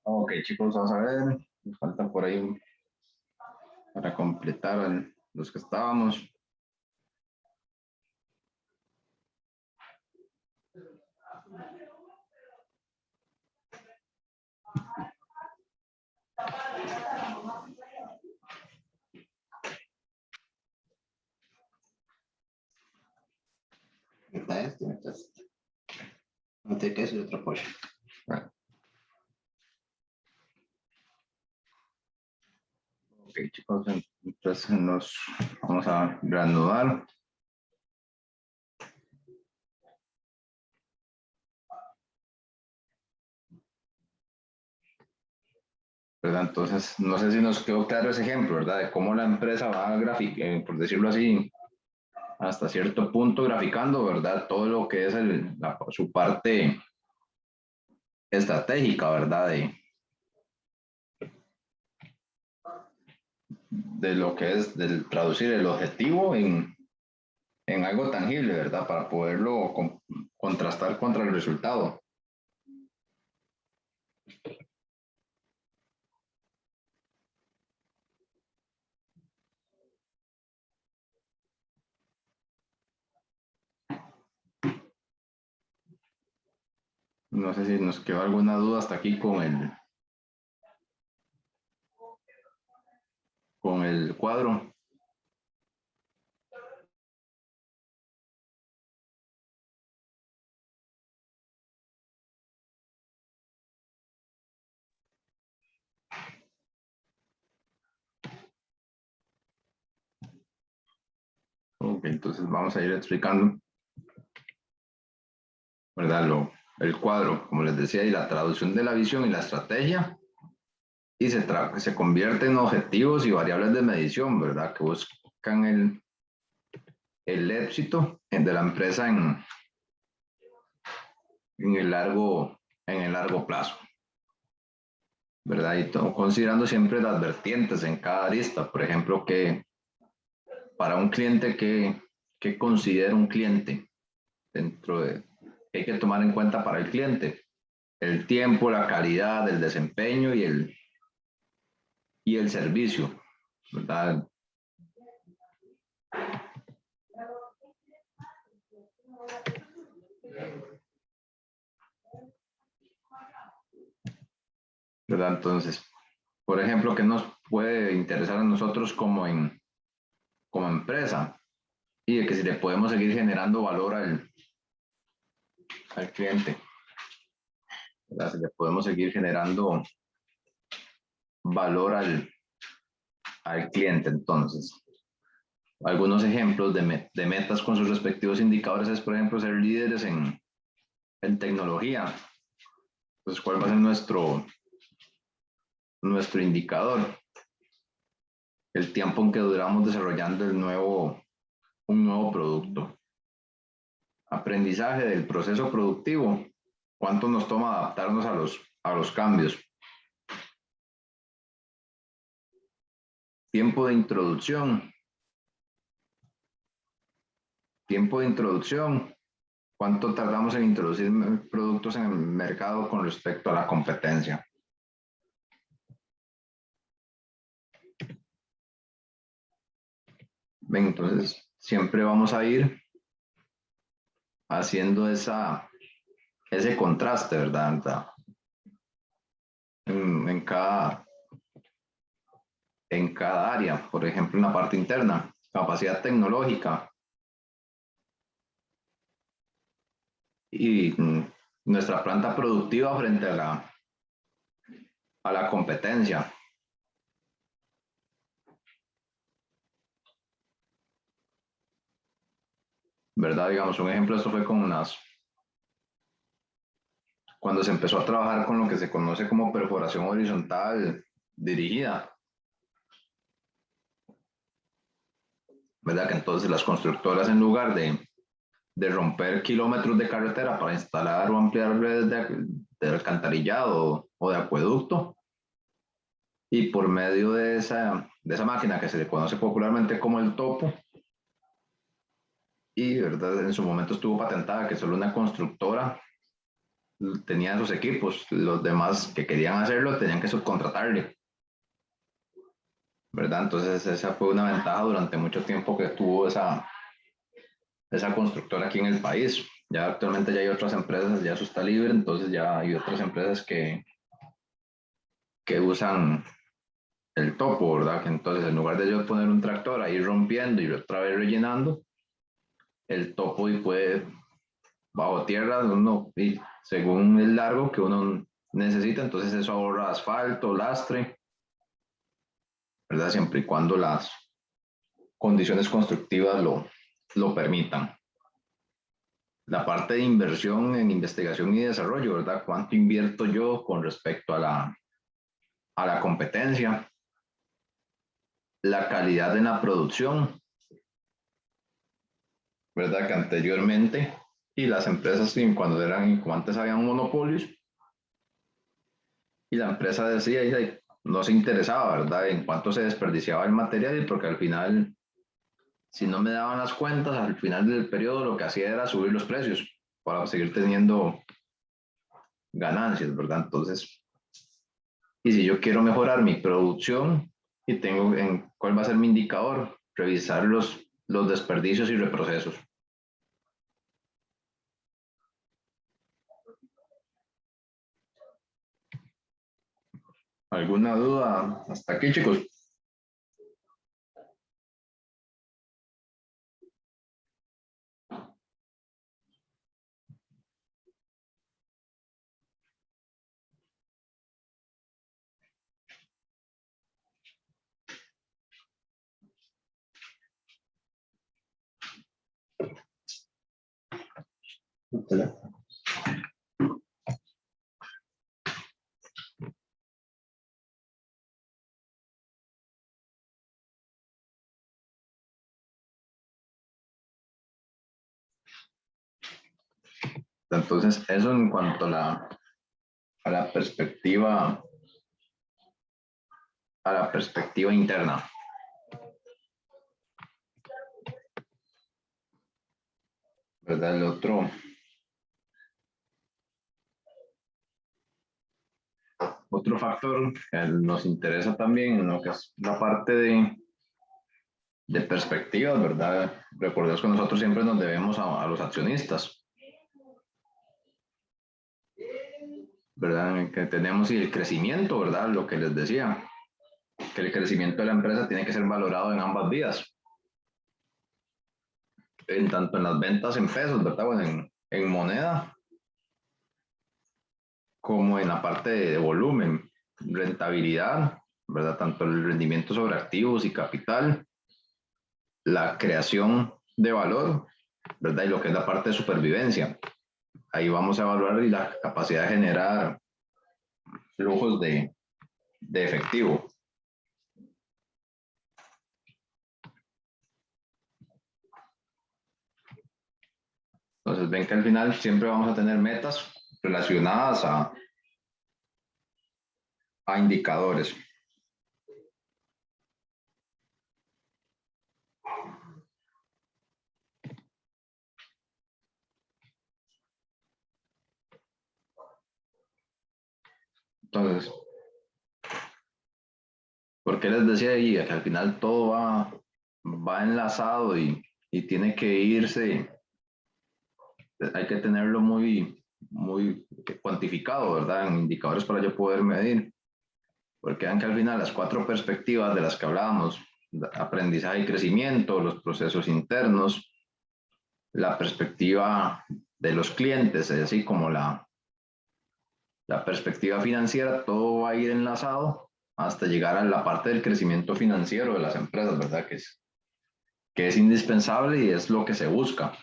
Ok, chicos, vamos a ver. Nos falta por ahí para completar los que estábamos. No te queso y otro pollo. Bueno. Ok, chicos, entonces nos vamos a reanudar. ¿Verdad? Entonces, no sé si nos quedó claro ese ejemplo, ¿verdad? De cómo la empresa va a graficar, por decirlo así, hasta cierto punto graficando, ¿verdad? Todo lo que es su parte estratégica, ¿verdad? De lo que es del traducir el objetivo en algo tangible, ¿verdad? Para poderlo contrastar contra el resultado. No sé si nos quedó alguna duda hasta aquí con el cuadro. Ok, entonces vamos a ir explicando, ¿verdad? El cuadro, como les decía, y la traducción de la visión y la estrategia, y se convierte en objetivos y variables de medición, ¿verdad? Que buscan el éxito de la empresa en en el largo plazo, ¿verdad? Y considerando siempre las vertientes en cada arista, por ejemplo, que para un cliente que considera un cliente dentro de que hay que tomar en cuenta para el cliente el tiempo, la calidad, el desempeño y el servicio, ¿verdad? ¿Verdad? Entonces, por ejemplo, ¿qué nos puede interesar a nosotros como empresa? Y de que si le podemos seguir generando valor al cliente, ¿verdad? Si le podemos seguir generando valor al cliente. Entonces, algunos ejemplos de metas con sus respectivos indicadores es, por ejemplo, ser líderes en tecnología. Entonces, ¿cuál va a ser nuestro indicador? El tiempo en que duramos desarrollando un nuevo producto. Aprendizaje del proceso productivo. ¿Cuánto nos toma adaptarnos a los cambios? Tiempo de introducción. Tiempo de introducción. ¿Cuánto tardamos en introducir productos en el mercado con respecto a la competencia? Ven, entonces siempre vamos a ir haciendo ese contraste, ¿verdad? En cada área, por ejemplo, en la parte interna, capacidad tecnológica y nuestra planta productiva frente a la competencia. ¿Verdad? Digamos, un ejemplo, esto fue con cuando se empezó a trabajar con lo que se conoce como perforación horizontal dirigida, ¿verdad? Que entonces las constructoras, en lugar de romper kilómetros de carretera para instalar o ampliar redes de alcantarillado o de acueducto, y por medio de esa máquina que se le conoce popularmente como el topo, y ¿verdad? En su momento estuvo patentada que solo una constructora tenía esos equipos, los demás que querían hacerlo tenían que subcontratarle, ¿verdad? Entonces esa fue una ventaja durante mucho tiempo que tuvo esa constructora aquí en el país. Ya actualmente ya hay otras empresas, ya eso está libre, entonces ya hay otras empresas que usan el topo, ¿verdad? Que entonces en lugar de yo poner un tractor ahí rompiendo y otra vez rellenando, el topo y puede bajo tierra, uno, y según el largo que uno necesita, entonces eso ahorra asfalto, lastre, ¿verdad? Siempre y cuando las condiciones constructivas lo permitan. La parte de inversión en investigación y desarrollo, ¿verdad? ¿Cuánto invierto yo con respecto a la competencia? La calidad en la producción, ¿verdad? Que anteriormente, y las empresas, cuando eran, como antes habían monopolios, y la empresa decía, y no se interesaba, ¿verdad? En cuánto se desperdiciaba el material, porque al final, si no me daban las cuentas, al final del periodo lo que hacía era subir los precios para seguir teniendo ganancias, ¿verdad? Entonces, y si yo quiero mejorar mi producción y tengo en cuál va a ser mi indicador, revisar los desperdicios y reprocesos. ¿Alguna duda hasta aquí, chicos? Entonces, eso en cuanto a la perspectiva interna, ¿verdad? El otro factor que nos interesa también en lo que es la parte de perspectivas, ¿verdad? Recordemos que nosotros siempre nos debemos a los accionistas, ¿verdad? Que tenemos y el crecimiento, ¿verdad? Lo que les decía, que el crecimiento de la empresa tiene que ser valorado en ambas vías, en tanto en las ventas en pesos, ¿verdad? Bueno, en moneda, como en la parte de volumen, rentabilidad, ¿verdad? Tanto el rendimiento sobre activos y capital, la creación de valor, ¿verdad? Y lo que es la parte de supervivencia. Ahí vamos a evaluar la capacidad de generar flujos de efectivo. Entonces ven que al final siempre vamos a tener metas relacionadas a indicadores. Entonces, ¿por qué les decía ahí que al final todo va enlazado y tiene que irse? Hay que tenerlo muy cuantificado, ¿verdad? En indicadores para yo poder medir. Porque vean que al final las cuatro perspectivas de las que hablábamos, aprendizaje y crecimiento, los procesos internos, la perspectiva de los clientes, así como la perspectiva financiera, todo va a ir enlazado hasta llegar a la parte del crecimiento financiero de las empresas, ¿verdad? Que es indispensable y es lo que se busca.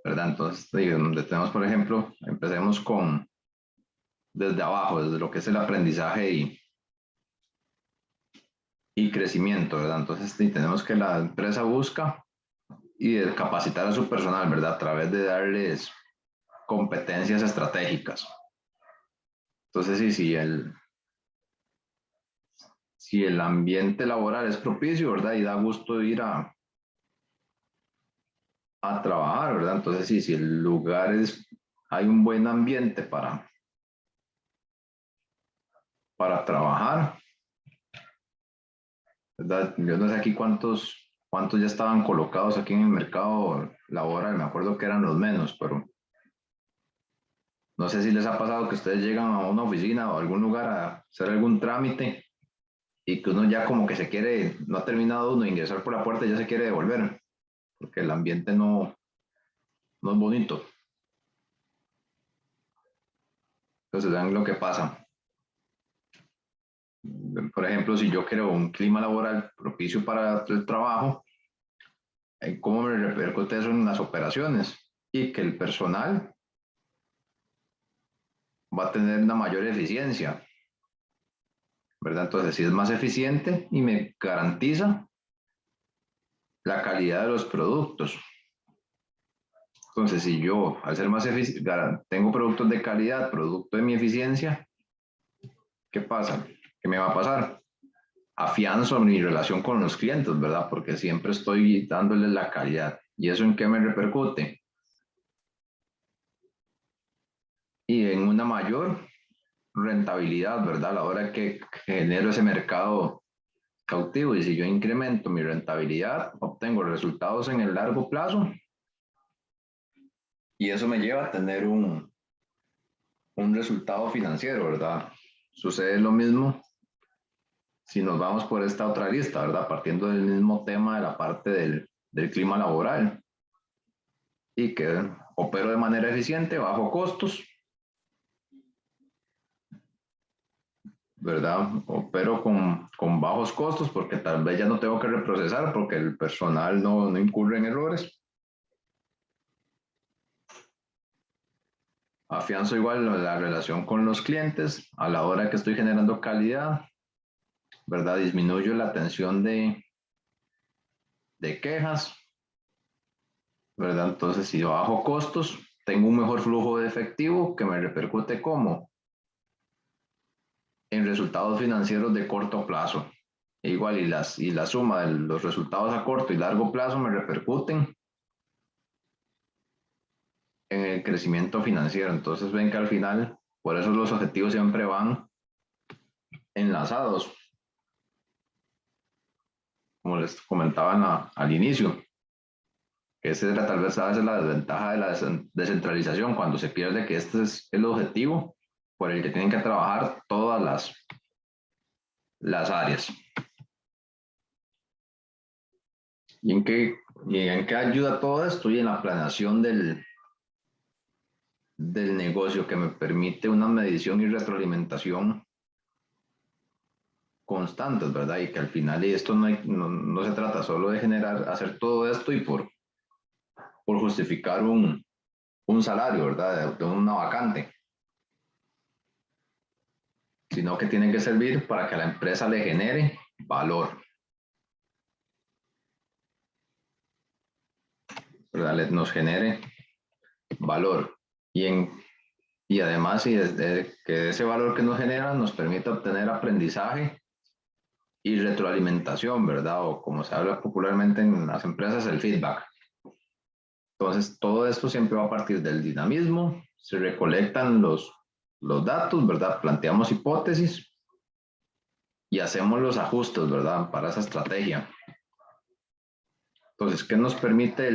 ¿verdad? Entonces, donde tenemos, por ejemplo, empecemos desde abajo, desde lo que es el aprendizaje y crecimiento, ¿verdad? Entonces, tenemos que la empresa busca y de capacitar a su personal, ¿verdad? A través de darles competencias estratégicas. Entonces, si el ambiente laboral es propicio, ¿verdad? Y da gusto ir a trabajar, ¿verdad? Entonces, si el lugar hay un buen ambiente para trabajar, ¿verdad? Yo no sé aquí cuántos ya estaban colocados aquí en el mercado laboral, me acuerdo que eran los menos, pero no sé si les ha pasado que ustedes llegan a una oficina o a algún lugar a hacer algún trámite y que uno ya como que se quiere, no ha terminado uno de ingresar por la puerta y ya se quiere devolver, porque el ambiente no es bonito. Entonces, vean lo que pasa. Por ejemplo, si yo creo un clima laboral propicio para el trabajo, ¿cómo me repercute eso en las operaciones? Y que el personal va a tener una mayor eficiencia, ¿verdad? Entonces, si es más eficiente y me garantiza la calidad de los productos. Entonces, si yo, al ser más eficiente, tengo productos de calidad, producto de mi eficiencia, ¿qué pasa? ¿Qué me va a pasar? Afianzo mi relación con los clientes, ¿verdad? Porque siempre estoy dándoles la calidad. ¿Y eso en qué me repercute? Y en una mayor rentabilidad, ¿verdad? A la hora que genero ese mercado cautivo y si yo incremento mi rentabilidad, obtengo resultados en el largo plazo y eso me lleva a tener un resultado financiero, ¿verdad? Sucede lo mismo si nos vamos por esta otra lista, ¿verdad? Partiendo del mismo tema de la parte del clima laboral y que opero de manera eficiente, bajo costos, ¿verdad? Opero con bajos costos porque tal vez ya no tengo que reprocesar porque el personal no incurre en errores. Afianzo igual la relación con los clientes a la hora que estoy generando calidad, ¿verdad? Disminuyo la atención de quejas, ¿verdad? Entonces, si bajo costos, tengo un mejor flujo de efectivo que me repercute como en resultados financieros de corto plazo. E igual, y la suma de los resultados a corto y largo plazo me repercuten en el crecimiento financiero. Entonces, ven que al final, por eso los objetivos siempre van enlazados, como les comentaba al inicio. Esa era tal vez a veces la desventaja de la descentralización, cuando se pierde que este es el objetivo por el que tienen que trabajar todas las áreas. ¿Y en qué ayuda todo esto? Y en la planeación del negocio que me permite una medición y retroalimentación constantes, ¿verdad? Y que al final esto no se trata solo de hacer todo esto y por justificar un salario, ¿verdad? De una vacante, sino que tiene que servir para que a la empresa le genere valor, ¿verdad? Nos genere valor. Y además, que ese valor que nos genera nos permite obtener aprendizaje y retroalimentación, ¿verdad? O como se habla popularmente en las empresas, el feedback. Entonces, todo esto siempre va a partir del dinamismo, se recolectan los datos, ¿verdad? Planteamos hipótesis y hacemos los ajustes, ¿verdad? Para esa estrategia. Entonces, qué nos permite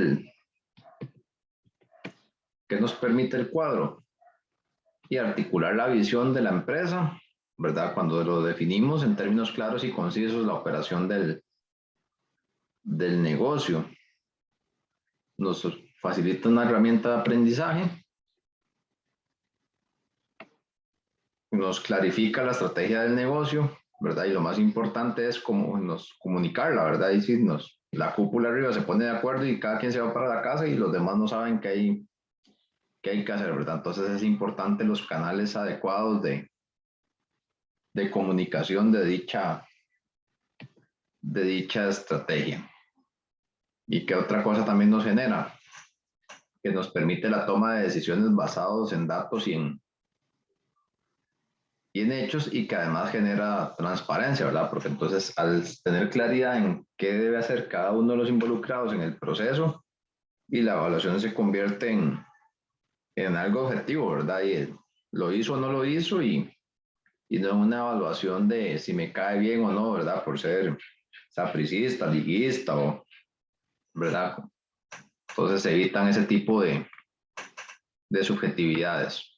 el cuadro? Y articular la visión de la empresa, ¿verdad? Cuando lo definimos en términos claros y concisos, la operación del negocio. Nos facilita una herramienta de aprendizaje, nos clarifica la estrategia del negocio, ¿verdad? Y lo más importante es cómo nos comunicarla, ¿verdad? Y si nos la cúpula arriba se pone de acuerdo y cada quien se va para la casa y los demás no saben qué hay que hacer, ¿verdad? Entonces es importante los canales adecuados de comunicación de dicha estrategia. ¿Y qué otra cosa también nos genera? Que nos permite la toma de decisiones basados en datos y en hechos y que además genera transparencia, ¿verdad? Porque entonces al tener claridad en qué debe hacer cada uno de los involucrados en el proceso y la evaluación se convierte en algo objetivo, ¿verdad? Y lo hizo o no lo hizo y no en una evaluación de si me cae bien o no, ¿verdad? Por ser sapricista, liguista o, ¿verdad? Entonces se evitan ese tipo de subjetividades.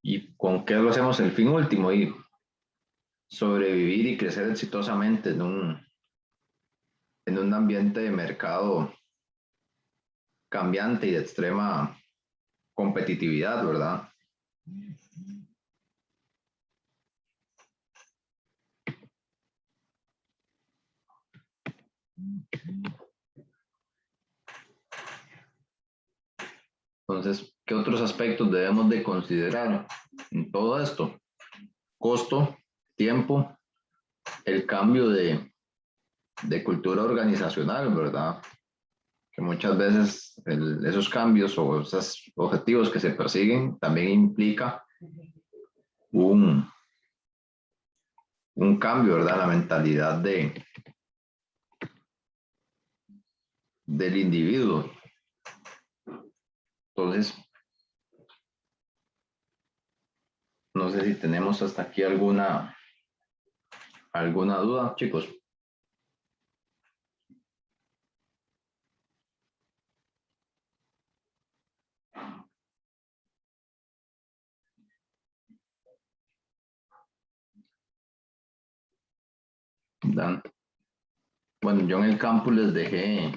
¿Y con qué lo hacemos el fin último? Y sobrevivir y crecer exitosamente en un ambiente de mercado cambiante y de extrema competitividad, ¿verdad? Entonces, ¿qué otros aspectos debemos de considerar en todo esto? Costo, tiempo, el cambio de cultura organizacional, ¿verdad? Que muchas veces esos cambios o esos objetivos que se persiguen también implica un, un cambio, ¿verdad? La mentalidad del individuo. Entonces, no sé si tenemos hasta aquí alguna duda, chicos. Dan. Bueno, yo en el campus les dejé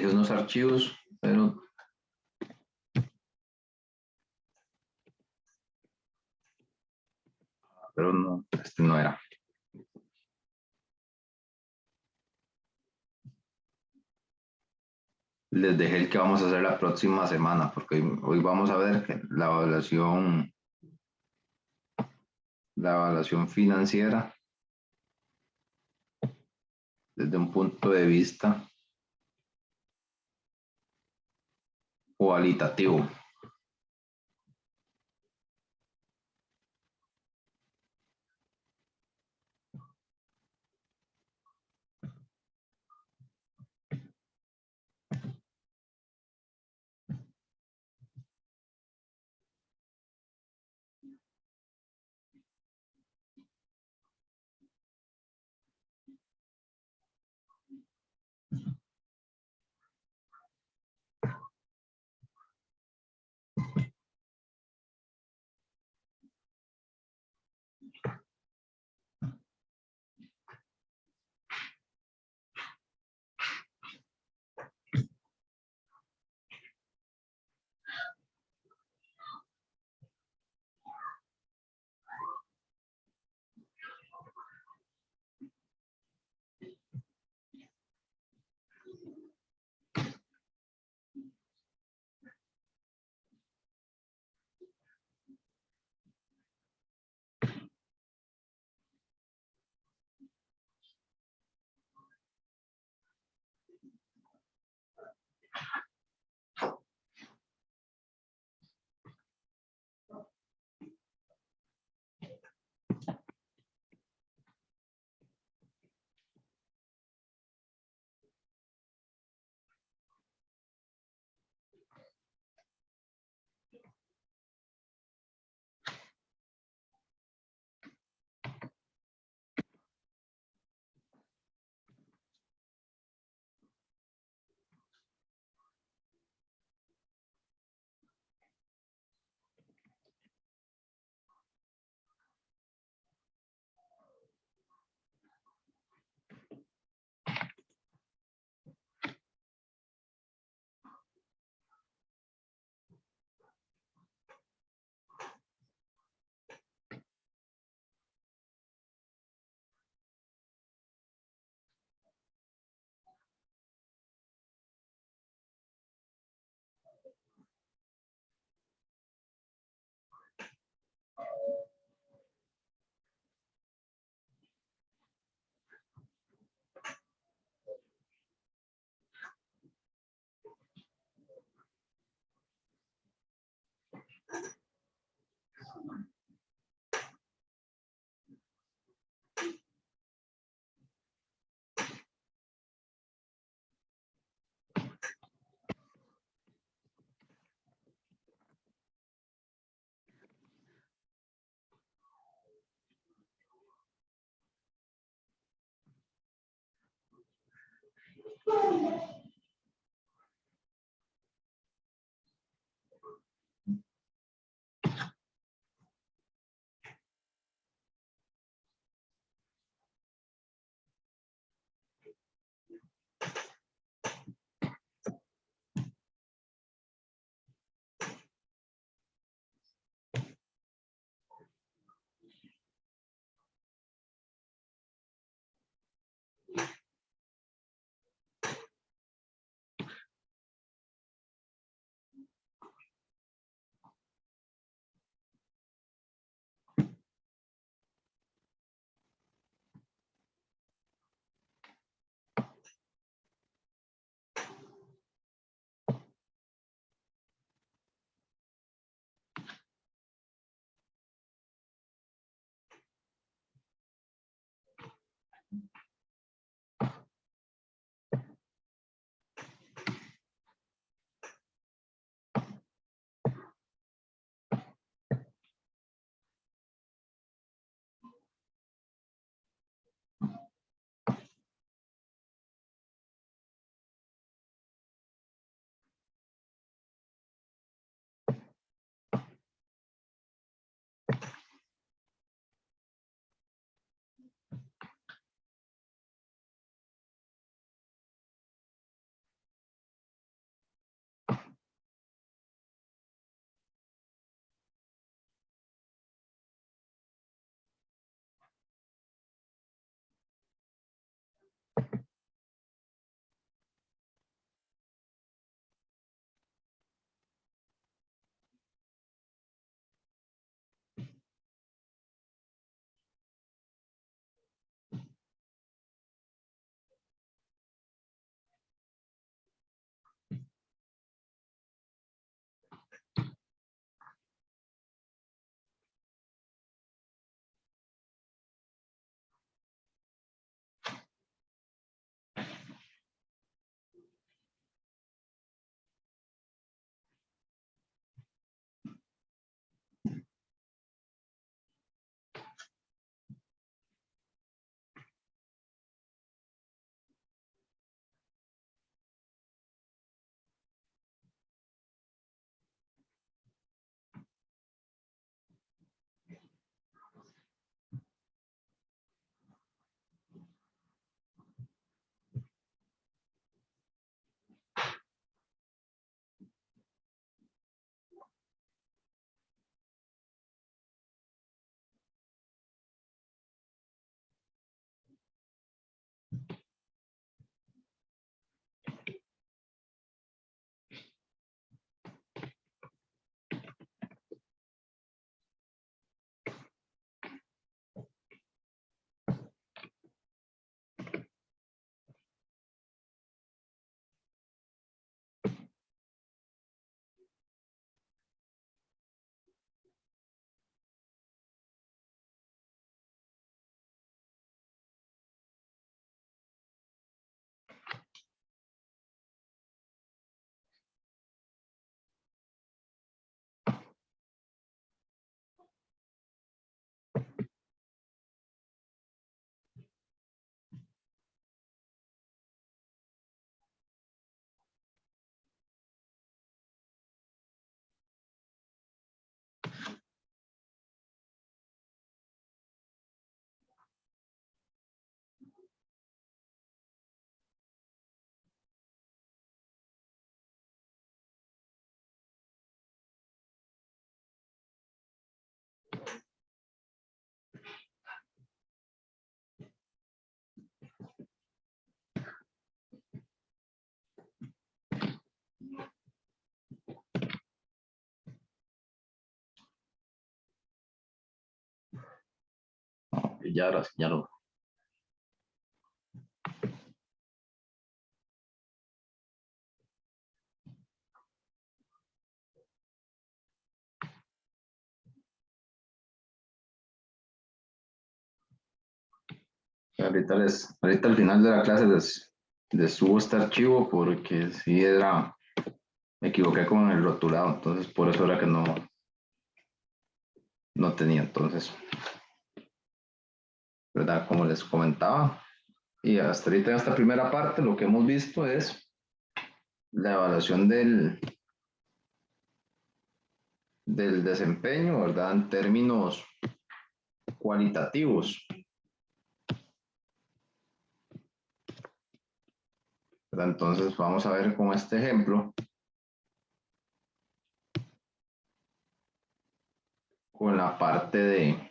unos archivos, pero no, este no era. Les dejé el que vamos a hacer la próxima semana, porque hoy vamos a ver que la evaluación financiera desde un punto de vista cualitativo. Ya ahora sí, ya lo. Ahorita al final de la clase les subo este archivo porque sí era, me equivoqué con el rotulado, entonces por eso era que no tenía. Entonces, ¿verdad? Como les comentaba, Y hasta ahorita en esta primera parte lo que hemos visto es la evaluación del desempeño, ¿verdad? En términos cualitativos, ¿verdad? Entonces vamos a ver con este ejemplo, con la parte de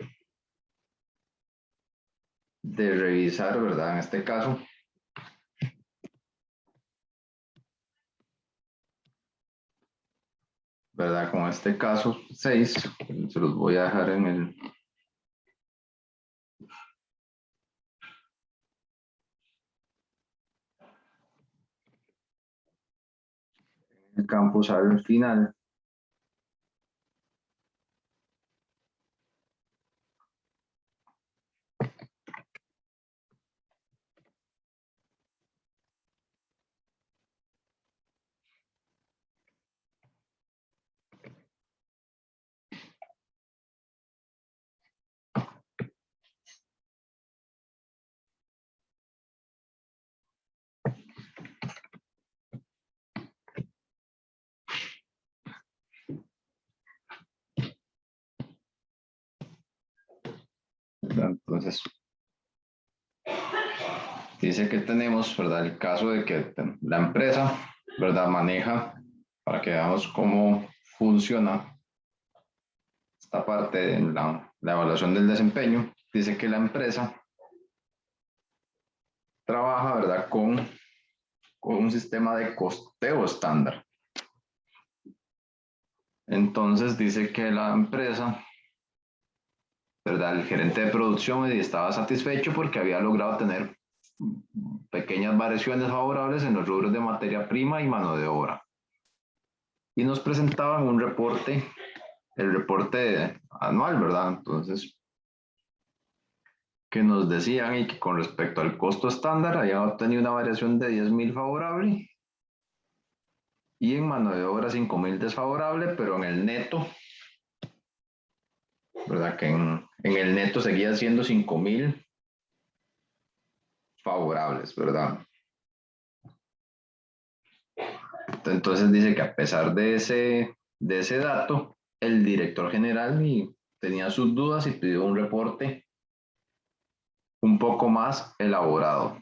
revisar, ¿verdad? En este caso, ¿verdad? Con este caso 6, se los voy a dejar en el campus al final. ¿Verdad? Entonces, dice que tenemos, ¿verdad? El caso de que la empresa, ¿verdad? Maneja, para que veamos cómo funciona esta parte de la evaluación del desempeño. Dice que la empresa trabaja, ¿verdad? Con un sistema de costeo estándar. Entonces dice que la empresa, ¿verdad? El gerente de producción estaba satisfecho porque había logrado tener pequeñas variaciones favorables en los rubros de materia prima y mano de obra. Y nos presentaban un reporte, el reporte anual, ¿verdad? Entonces, que nos decían y que con respecto al costo estándar había obtenido una variación de 10.000 favorable y en mano de obra 5.000 desfavorable, pero en el neto, ¿verdad? Que en el neto seguía siendo 5.000 favorables, ¿verdad? Entonces dice que a pesar de ese dato, el director general tenía sus dudas y pidió un reporte un poco más elaborado.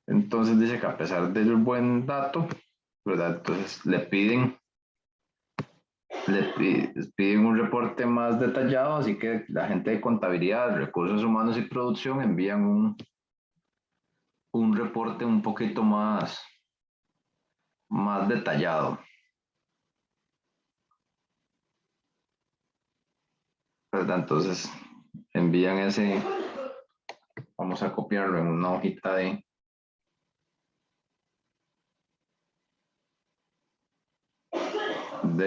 Entonces dice que a pesar del buen dato, ¿verdad? Entonces le piden un reporte más detallado, así que la gente de contabilidad, recursos humanos y producción envían un reporte un poquito más detallado, ¿verdad? Entonces envían ese, vamos a copiarlo en una hojita de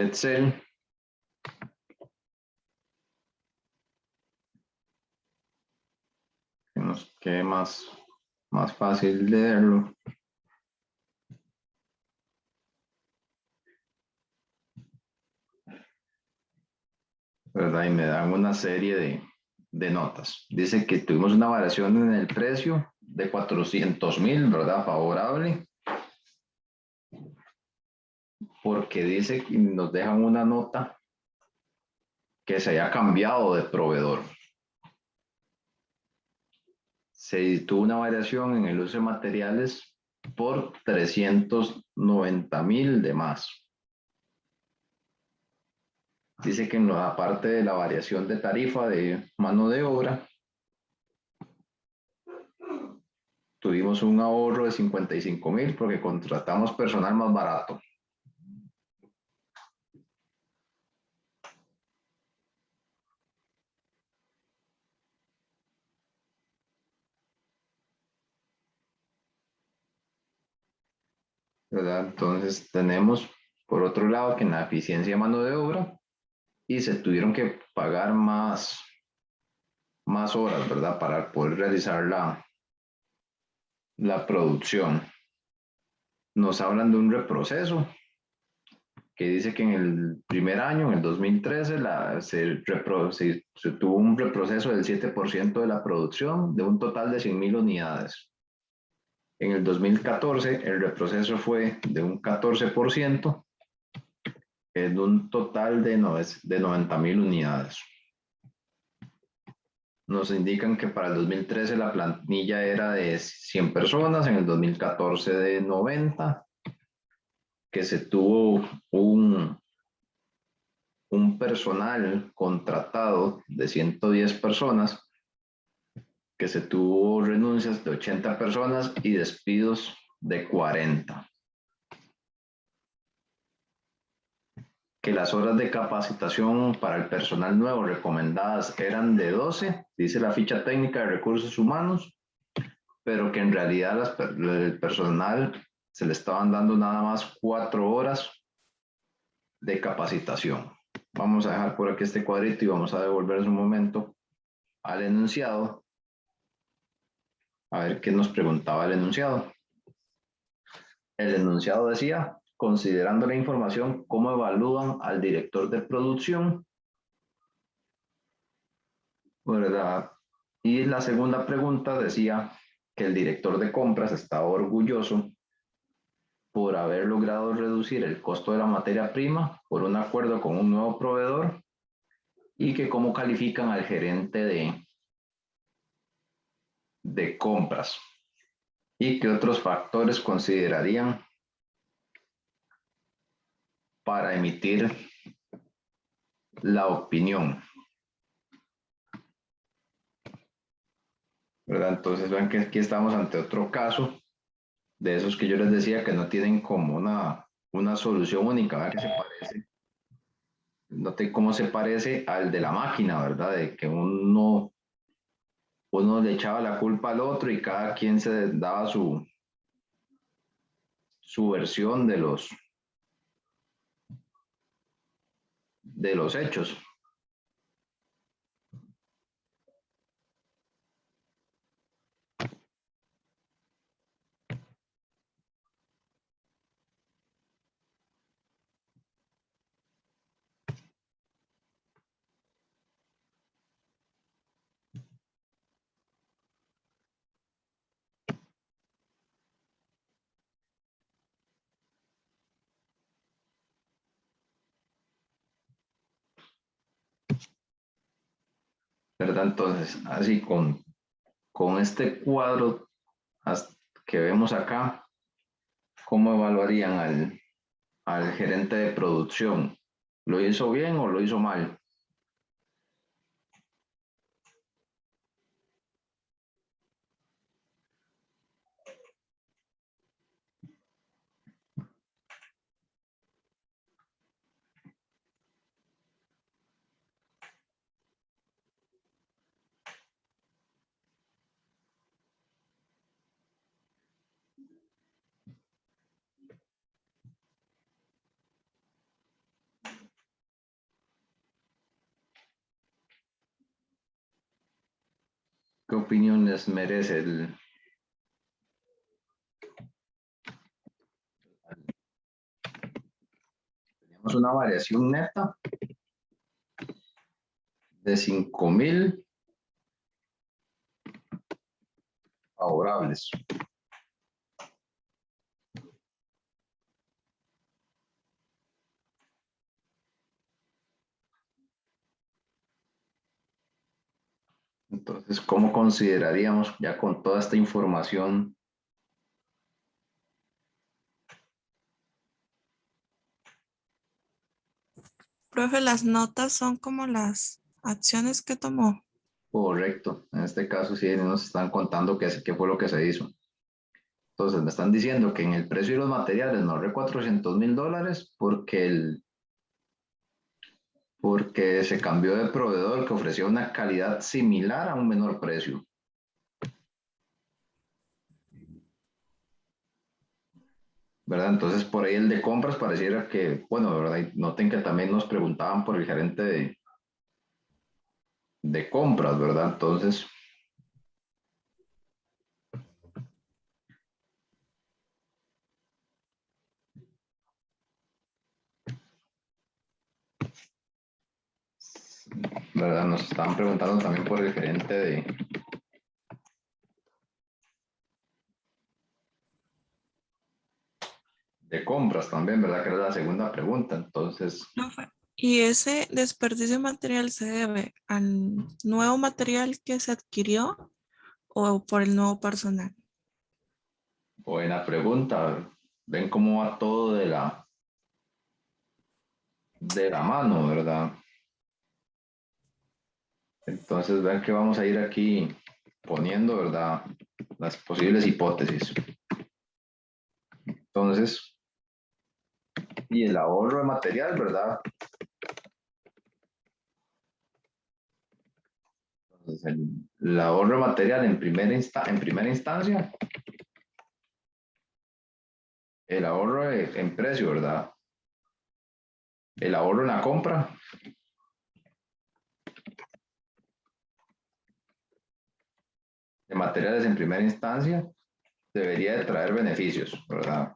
Excel. Que nos quede más fácil leerlo. ¿Verdad? Y me dan una serie de notas. Dice que tuvimos una variación en el precio de 400.000, ¿verdad? Favorable. Porque dice que nos dejan una nota que se haya cambiado de proveedor. Se tuvo una variación en el uso de materiales por 390.000 de más. Dice que en la parte de la variación de tarifa de mano de obra, tuvimos un ahorro de 55.000 porque contratamos personal más barato. ¿Verdad? Entonces tenemos, por otro lado, que en la eficiencia de mano de obra y se tuvieron que pagar más horas, ¿verdad? Para poder realizar la producción. Nos hablan de un reproceso que dice que en el primer año, en el 2013, se tuvo un reproceso del 7% de la producción de un total de 100.000 unidades. En el 2014, el reproceso fue de un 14%, en un total de 90.000 unidades. Nos indican que para el 2013 la plantilla era de 100 personas, en el 2014 de 90, que se tuvo un personal contratado de 110 personas, que se tuvo renuncias de 80 personas y despidos de 40. Que las horas de capacitación para el personal nuevo recomendadas eran de 12, dice la ficha técnica de recursos humanos, pero que en realidad el personal se le estaban dando nada más 4 horas de capacitación. Vamos a dejar por aquí este cuadrito y vamos a devolver en un momento al enunciado a ver qué nos preguntaba el enunciado. El enunciado decía, considerando la información, ¿cómo evalúan al director de producción? ¿Verdad? Y la segunda pregunta decía que el director de compras estaba orgulloso por haber logrado reducir el costo de la materia prima por un acuerdo con un nuevo proveedor y que cómo califican al gerente de compras y qué otros factores considerarían para emitir la opinión. ¿Verdad? Entonces vean que aquí estamos ante otro caso de esos que yo les decía que no tienen como una solución única, ¿verdad? Que se parece, note cómo se parece al de la máquina, ¿verdad? De que uno le echaba la culpa al otro y cada quien se daba su versión de los hechos. ¿Verdad? Entonces, así con este cuadro que vemos acá, ¿cómo evaluarían al gerente de producción? ¿Lo hizo bien o lo hizo mal? ¿Qué opinión les merece tenemos una variación neta de 5.000 favorables? Entonces, ¿cómo consideraríamos ya con toda esta información? Profe, las notas son como las acciones que tomó. Correcto, en este caso sí nos están contando qué fue lo que se hizo. Entonces me están diciendo que en el precio de los materiales no ahorré $400.000 porque se cambió de proveedor que ofrecía una calidad similar a un menor precio. ¿Verdad? Entonces por ahí el de compras pareciera que, bueno, ¿verdad? Y noten que también nos preguntaban por el gerente de compras, ¿verdad? Entonces, ¿verdad? Nos estaban preguntando también por el gerente de compras también, ¿verdad? Que era la segunda pregunta. Entonces, Profe, ¿y ese desperdicio de material se debe al nuevo material que se adquirió o por el nuevo personal? buena pregunta. ¿Ven cómo va todo de la mano, ¿verdad? Entonces, ven que vamos a ir aquí poniendo, ¿verdad? Las posibles hipótesis. Entonces, y el ahorro de material, ¿verdad? Entonces, el ahorro de material en en primera instancia, el ahorro en precio, ¿verdad? El ahorro en la compra de materiales en primera instancia debería de traer beneficios, ¿verdad?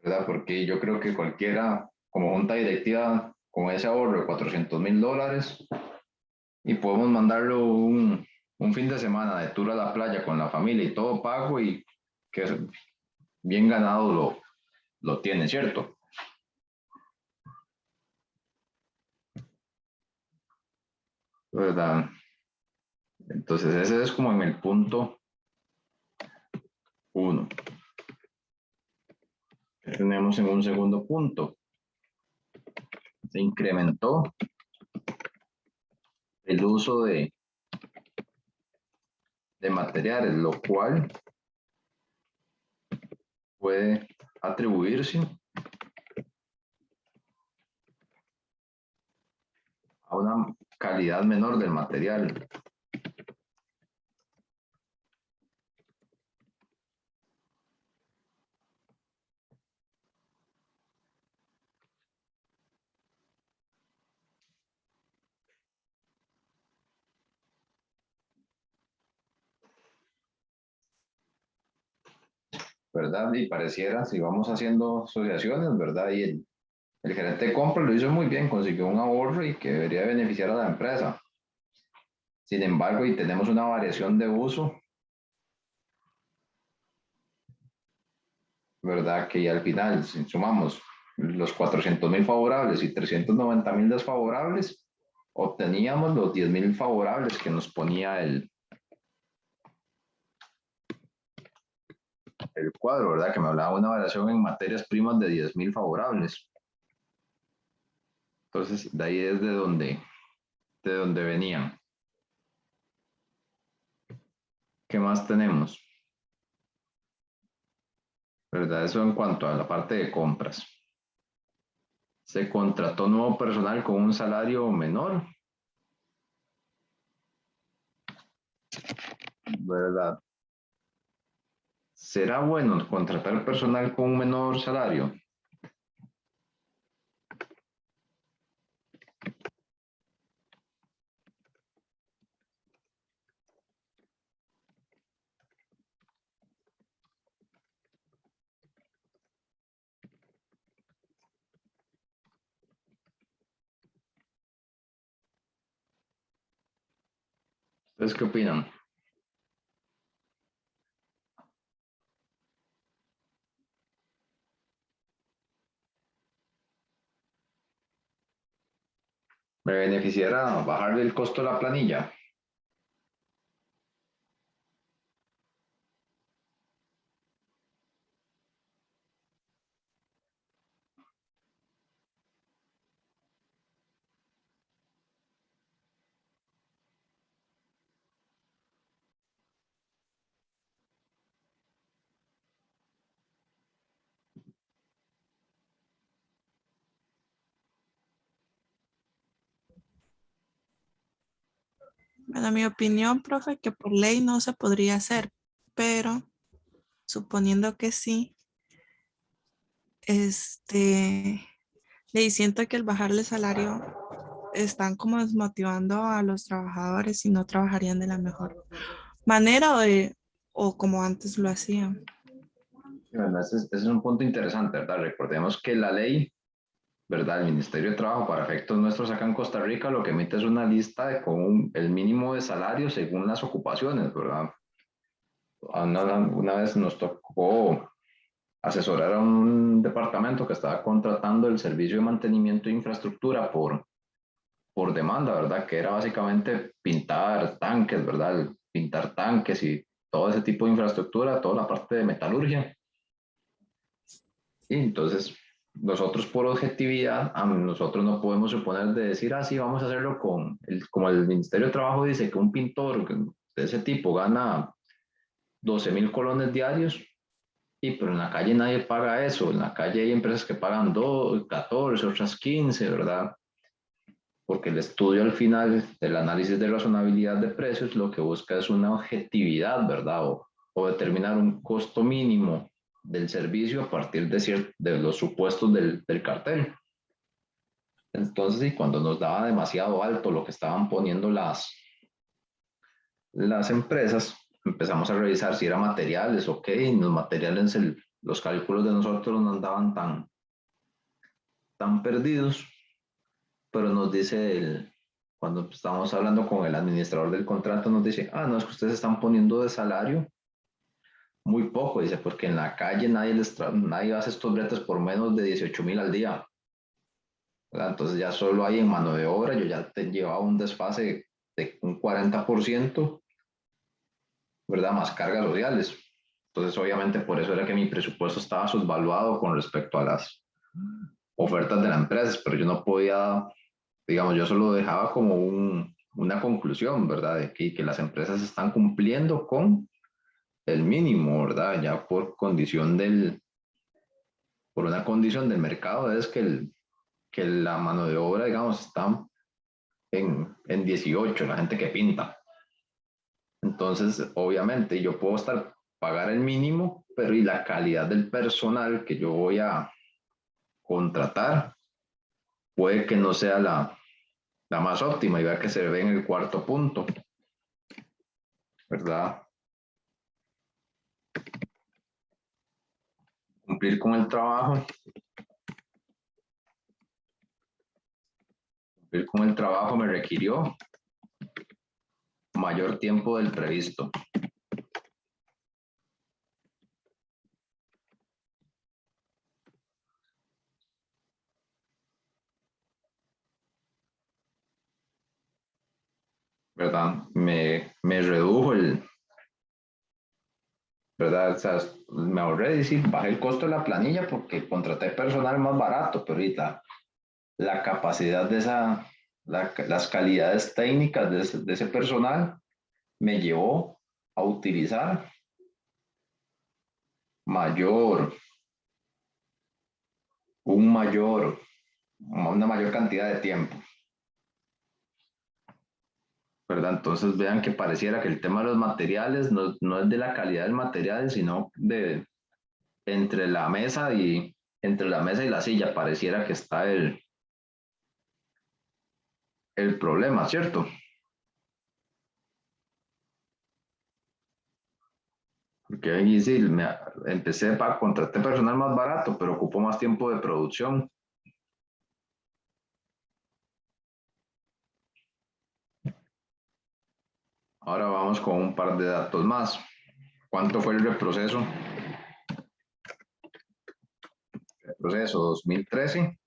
¿Verdad? Porque yo creo que cualquiera, como junta directiva, con ese ahorro de $400,000 y podemos mandarlo un fin de semana de tour a la playa con la familia y todo pago y que bien ganado lo tiene, ¿cierto? ¿Verdad? Entonces ese es como en el punto uno. Tenemos en un segundo punto. Se incrementó el uso de materiales, lo cual puede atribuirse a una calidad menor del material, ¿verdad? Y pareciera, si vamos haciendo asociaciones, ¿verdad? Y el gerente de compra lo hizo muy bien, consiguió un ahorro y que debería beneficiar a la empresa. Sin embargo, y tenemos una variación de uso, ¿verdad? Que al final, si sumamos los 400,000 favorables y 390,000 desfavorables, obteníamos los 10,000 favorables que nos ponía el cuadro, ¿verdad? Que me hablaba de una variación en materias primas de 10,000 favorables. Entonces, de ahí es de donde venían. ¿Qué más tenemos? ¿Verdad? Eso en cuanto a la parte de compras. Se contrató nuevo personal con un salario menor, ¿verdad? ¿Será bueno contratar personal con un menor salario? ¿Ustedes qué opinan? ¿Me beneficiará bajarle el costo a la planilla? Bueno, mi opinión, profe, que por ley no se podría hacer, pero suponiendo que sí, le siento que el bajarle salario están como desmotivando a los trabajadores y no trabajarían de la mejor manera o como antes lo hacían. Bueno, ese es un punto interesante, ¿verdad? Recordemos que la ley, ¿verdad? El Ministerio de Trabajo, para efectos nuestros acá en Costa Rica, lo que emite es una lista de con el mínimo de salario según las ocupaciones, ¿verdad? Una vez nos tocó asesorar a un departamento que estaba contratando el servicio de mantenimiento de infraestructura por demanda, ¿verdad? Que era básicamente pintar tanques, ¿verdad? Pintar tanques y todo ese tipo de infraestructura, toda la parte de metalurgia. Y entonces, nosotros por objetividad, nosotros no podemos suponer de decir, ah, sí, vamos a hacerlo como el Ministerio de Trabajo dice que un pintor de ese tipo gana 12.000 colones diarios, y pero en la calle nadie paga eso, en la calle hay empresas que pagan 2, 14, otras 15, ¿verdad? Porque el estudio al final del análisis de razonabilidad de precios lo que busca es una objetividad, ¿verdad? O determinar un costo mínimo del servicio a partir de los supuestos del cartel. Entonces, y cuando nos daba demasiado alto lo que estaban poniendo las empresas, empezamos a revisar si eran materiales, ok, los materiales, los cálculos de nosotros no andaban tan perdidos, pero nos dice cuando estamos hablando con el administrador del contrato, nos dice, ah, no, es que ustedes están poniendo de salario muy poco, dice, porque en la calle nadie hace estos bretes por menos de 18.000 al día, ¿verdad? Entonces ya solo hay en mano de obra, yo ya te llevaba un desfase de un 40%, ¿verdad? Más cargas sociales. Entonces, obviamente, por eso era que mi presupuesto estaba subvaluado con respecto a las ofertas de la empresa, pero yo no podía, digamos, yo solo dejaba como una conclusión, ¿verdad? De que las empresas están cumpliendo con el mínimo, ¿verdad? Ya por una condición del mercado es que la mano de obra, digamos, está en 18, la gente que pinta. Entonces, obviamente, yo puedo pagar el mínimo, pero y la calidad del personal que yo voy a contratar puede que no sea la más óptima y vea que se ve en el cuarto punto, ¿verdad? Cumplir con el trabajo, cumplir con el trabajo me requirió mayor tiempo del previsto, ¿verdad? Me redujo ¿verdad? O sea, me ahorré decir, bajé el costo de la planilla porque contraté personal más barato, pero ahorita la capacidad las calidades técnicas de ese personal me llevó a utilizar mayor, un mayor, una mayor cantidad de tiempo, ¿verdad? Entonces vean que pareciera que el tema de los materiales no es de la calidad del material, sino entre la mesa entre la mesa y la silla, pareciera que está el problema, ¿cierto? Porque ahí sí, empecé para contratar personal más barato, pero ocupó más tiempo de producción. Ahora vamos con un par de datos más. ¿Cuánto fue el reproceso? Reproceso 2013.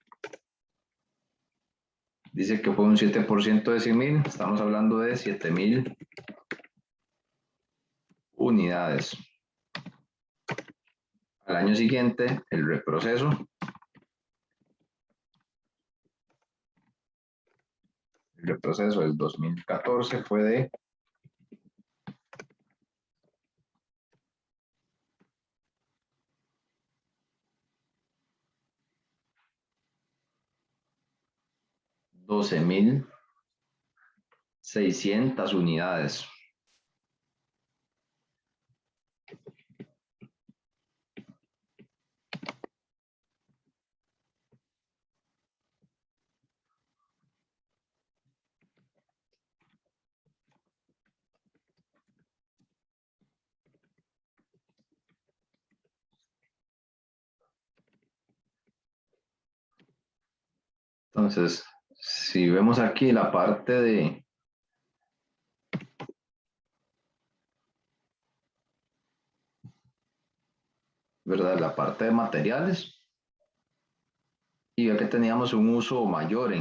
Dice que fue un 7% de 100.000. Estamos hablando de 7.000 unidades. Al año siguiente, el reproceso del 2014 fue de 12.600 unidades. Entonces, si vemos aquí la parte de, ¿verdad? La parte de materiales, y ya que teníamos un uso mayor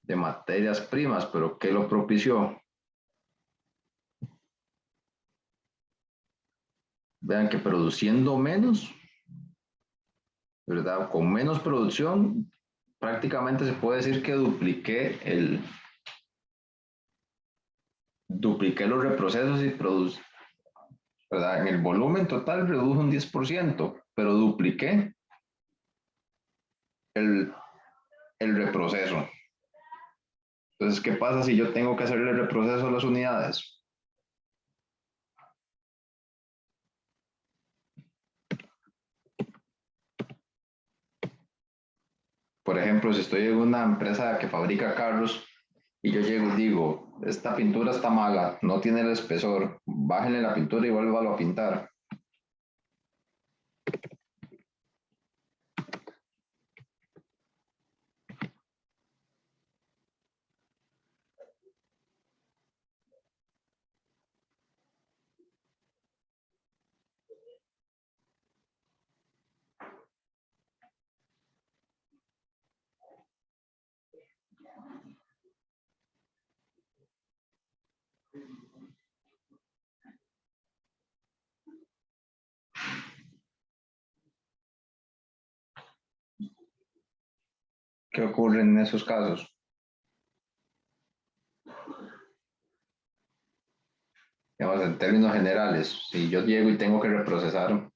de materias primas, pero ¿qué lo propició? Vean que produciendo menos, ¿verdad? Con menos producción, prácticamente se puede decir que dupliqué los reprocesos y ¿verdad? En el volumen total redujo un 10%, pero dupliqué el, el reproceso. Entonces, ¿qué pasa si yo tengo que hacerle el reproceso a las unidades? Por ejemplo, si estoy en una empresa que fabrica carros y yo llego y digo, esta pintura está mala, no tiene el espesor, bájenle la pintura y vuélvalo a pintar. ¿Qué ocurre en esos casos? Digamos, en términos generales, si yo llego y tengo que reprocesar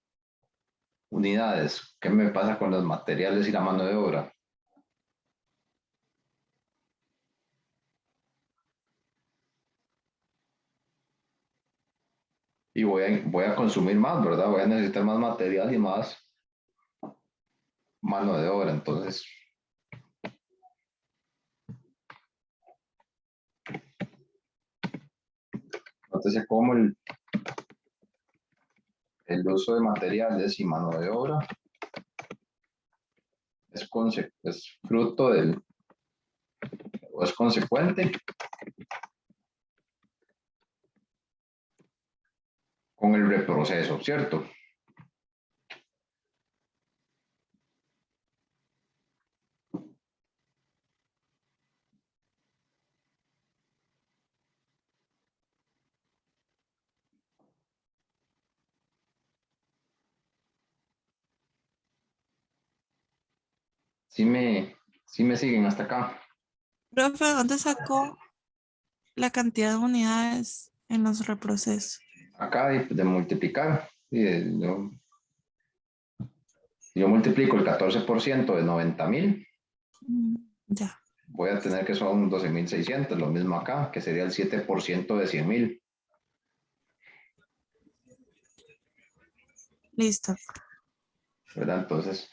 unidades, ¿qué me pasa con los materiales y la mano de obra? Y voy a consumir más, ¿verdad? Voy a necesitar más material y más mano de obra. Entonces, nótese cómo el uso de materiales y mano de obra es fruto o es consecuente con el reproceso, ¿cierto? Sí sí me siguen hasta acá. Profe, ¿dónde sacó la cantidad de unidades en los reprocesos? Acá de multiplicar. Yo multiplico el 14% de 90.000, Mm, ya, voy a tener que son 12.600, lo mismo acá, que sería el 7% de 100.000, listo. ¿verdad? Entonces,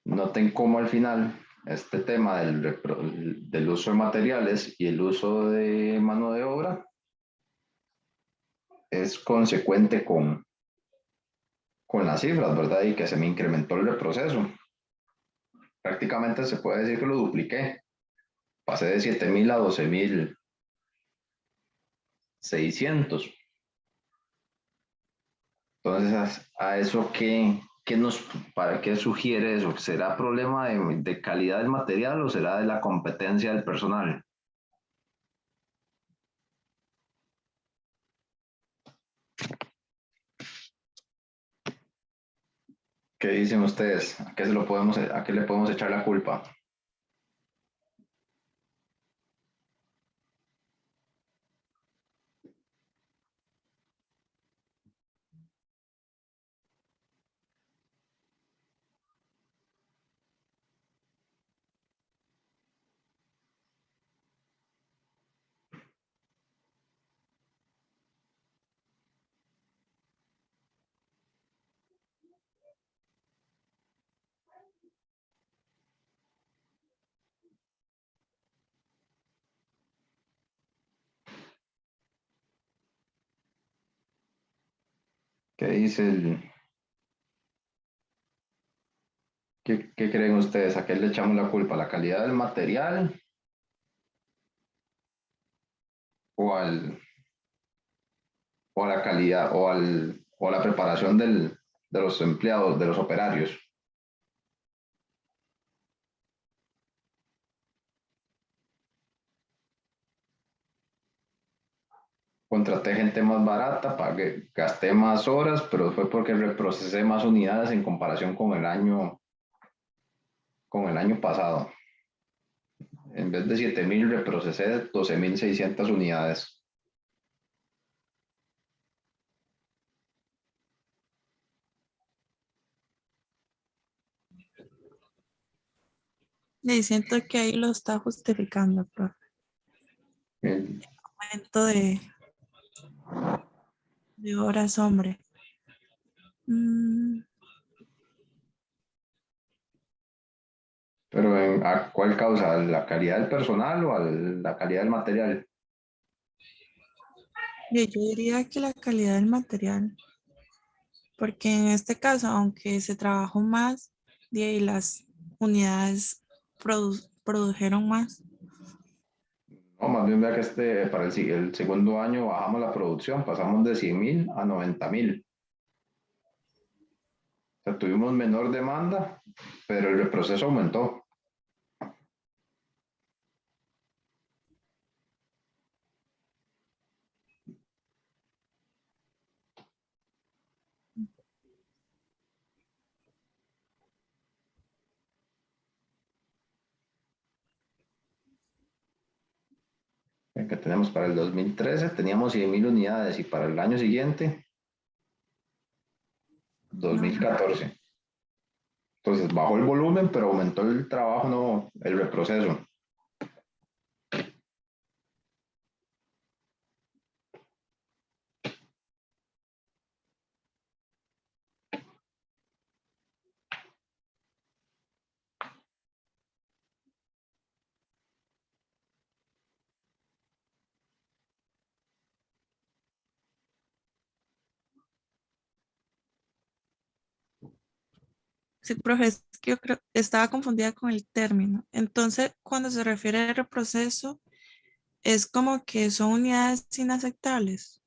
noten cómo al final este tema del uso de materiales y el uso de mano de obra es consecuente con las cifras, ¿verdad? Y que se me incrementó el reproceso. Prácticamente se puede decir que lo dupliqué. Pasé de 7.000 a 12.600. Entonces, a eso ¿para qué sugiere eso? ¿Será problema de calidad del material o será de la competencia del personal? ¿Qué dicen ustedes? ¿A qué le podemos echar la culpa? ¿Qué dice ¿Qué creen ustedes? ¿A qué le echamos la culpa? ¿A la calidad del material o, o a la calidad o a la preparación de los empleados, de los operarios? Contraté gente más barata, pagué, gasté más horas, pero fue porque reprocesé más unidades en comparación con el año pasado. En vez de 7.000, reprocesé 12.600 unidades. Y siento que ahí lo está justificando, profe. El- Aumento de horas, hombre. Mm, Pero ¿a cuál causa? ¿A la calidad del personal o a la calidad del material? y yo diría que la calidad del material, porque en este caso, aunque se trabajó más, y ahí las unidades produjeron más. No, más bien vea que para el segundo año bajamos la producción, pasamos de 100.000 a 90.000. O sea, tuvimos menor demanda, pero el reproceso aumentó. Que tenemos para el 2013, teníamos 100.000 unidades y para el año siguiente, No, 2014. Entonces bajó el volumen, pero aumentó el trabajo, no el reproceso. sí, profe, es que yo creo, estaba confundida con el término. Entonces, cuando se refiere al reproceso, es como que son unidades inaceptables.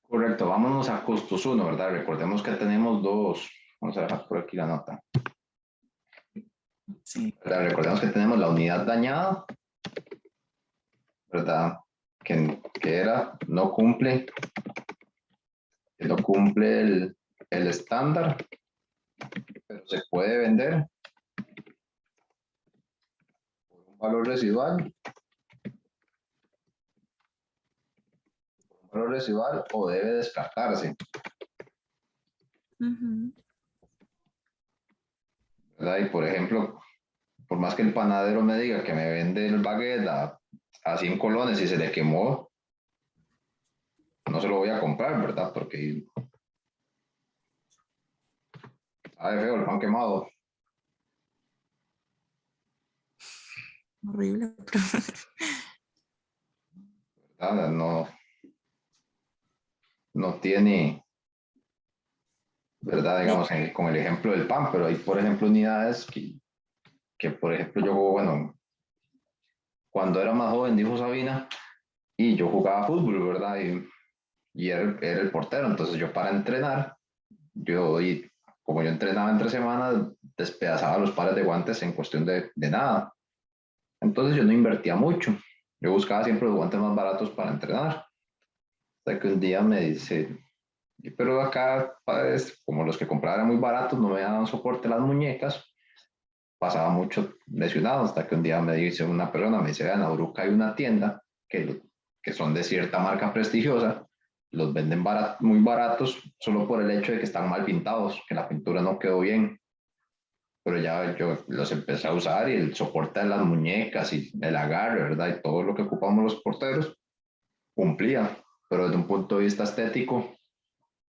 Correcto, vámonos a costos uno, ¿verdad? Recordemos que tenemos dos. Vamos a dejar por aquí la nota. Sí. ¿Verdad? Recordemos que tenemos la unidad dañada, ¿verdad? Que era, no cumple el estándar, pero se puede vender por un valor residual, o debe descartarse, Ujú. ¿verdad? Y por ejemplo, por más que el panadero me diga que me vende el baguette a 100 colones y se le quemó, no se lo voy a comprar, ¿verdad? Porque sabe feo el pan quemado, Horrible, profe. ¿verdad? No, no tiene, ¿verdad? Y- Digamos, con el ejemplo del pan, pero hay, por ejemplo, unidades que por ejemplo, yo, bueno, cuando era más joven, dijo Sabina, y yo jugaba fútbol, ¿verdad? Y era el portero, entonces yo para entrenar, como yo entrenaba entre semanas, despedazaba los pares de guantes en cuestión de nada. Entonces yo no invertía mucho. Yo buscaba siempre los guantes más baratos para entrenar. Hasta que un día me dice, pero acá, pues, como los que compraba eran muy baratos, no me daban soporte las muñecas, pasaba mucho lesionado. Hasta que un día me dice una persona, me dice, vean, en Auruca hay una tienda que son de cierta marca prestigiosa, los venden muy baratos solo por el hecho de que están mal pintados, que la pintura no quedó bien. Pero ya yo los empecé a usar y el soporte de las muñecas y el agarre, ¿verdad? Y todo lo que ocupamos los porteros cumplía, pero desde un punto de vista estético,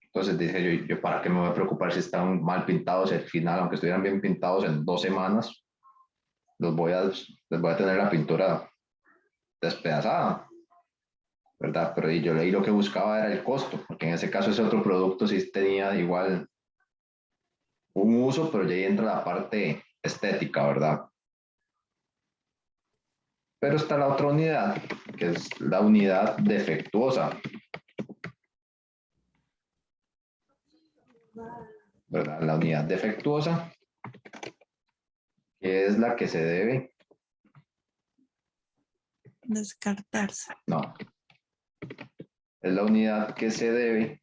entonces dije yo ¿para qué me voy a preocupar si están mal pintados? Y al final, aunque estuvieran bien pintados en 2 semanas, les voy a tener la pintura despedazada, ¿verdad? Pero yo leí lo que buscaba era el costo, porque en ese caso ese otro producto sí tenía igual un uso, pero ya ahí entra la parte estética, ¿verdad? Pero está la otra unidad, que es la unidad defectuosa, ¿verdad? La unidad defectuosa, que es la que se debe, Descartarse. no, es la unidad que se debe,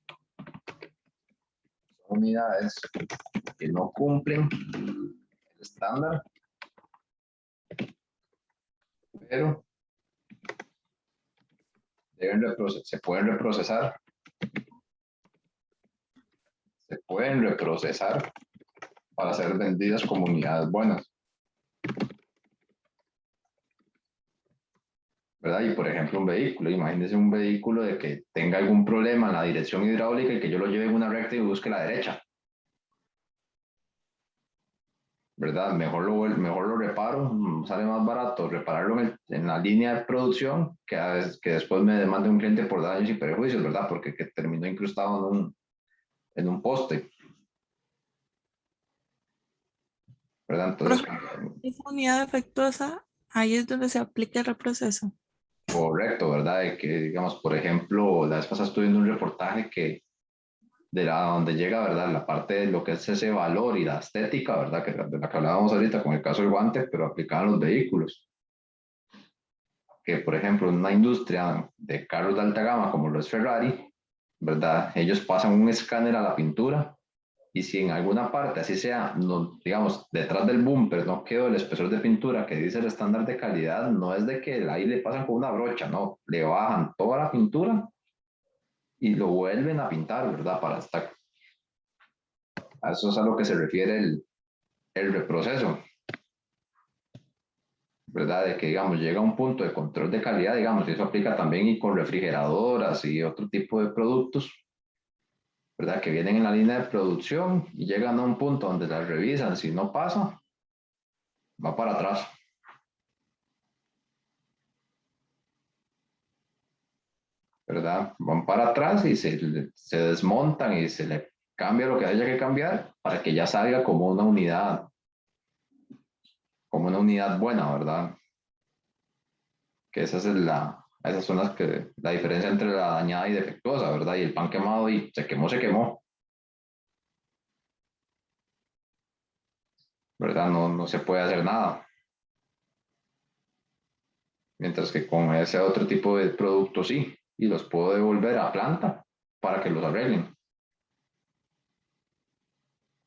son unidades que no cumplen el estándar, pero se pueden reprocesar para ser vendidas como unidades buenas, ¿verdad? Y por ejemplo, un vehículo, imagínense un vehículo de que tenga algún problema en la dirección hidráulica y que yo lo lleve en una recta y busque la derecha, ¿verdad? Mejor lo reparo, sale más barato repararlo en la línea de producción que después me demande un cliente por daños y perjuicios, ¿verdad? Porque que terminó incrustado en un poste, ¿verdad? Entonces, Profe, esa unidad defectuosa, ahí es donde se aplica el reproceso. correcto, ¿verdad? De que, digamos, por ejemplo, la vez pasada estuve viendo un reportaje que de la donde llega, ¿verdad? La parte de lo que es ese valor y la estética, ¿verdad? Que de la que hablábamos ahorita con el caso del guante, pero aplicado a los vehículos. Que, por ejemplo, en una industria de carros de alta gama como lo es Ferrari, ¿verdad? Ellos pasan un escáner a la pintura y si en alguna parte, así sea, no, digamos, detrás del bumper no quedó el espesor de pintura que dice el estándar de calidad, no es de que ahí le pasan con una brocha, no, le bajan toda la pintura y lo vuelven a pintar, ¿verdad? Para estar, a eso es a lo que se refiere el reproceso, ¿verdad? De que, digamos, llega a un punto de control de calidad, digamos, y eso aplica también y con refrigeradoras y otro tipo de productos, ¿verdad? Que vienen en la línea de producción y llegan a un punto donde las revisan, si no pasa, va para atrás, ¿verdad? Van para atrás y se desmontan y se le cambia lo que haya que cambiar para que ya salga como una unidad buena, ¿verdad? Que esas son la diferencia entre la dañada y defectuosa, ¿verdad? Y el pan quemado y se quemó, ¿verdad? No, no se puede hacer nada. Mientras que con ese otro tipo de productos sí, y los puedo devolver a planta para que los arreglen,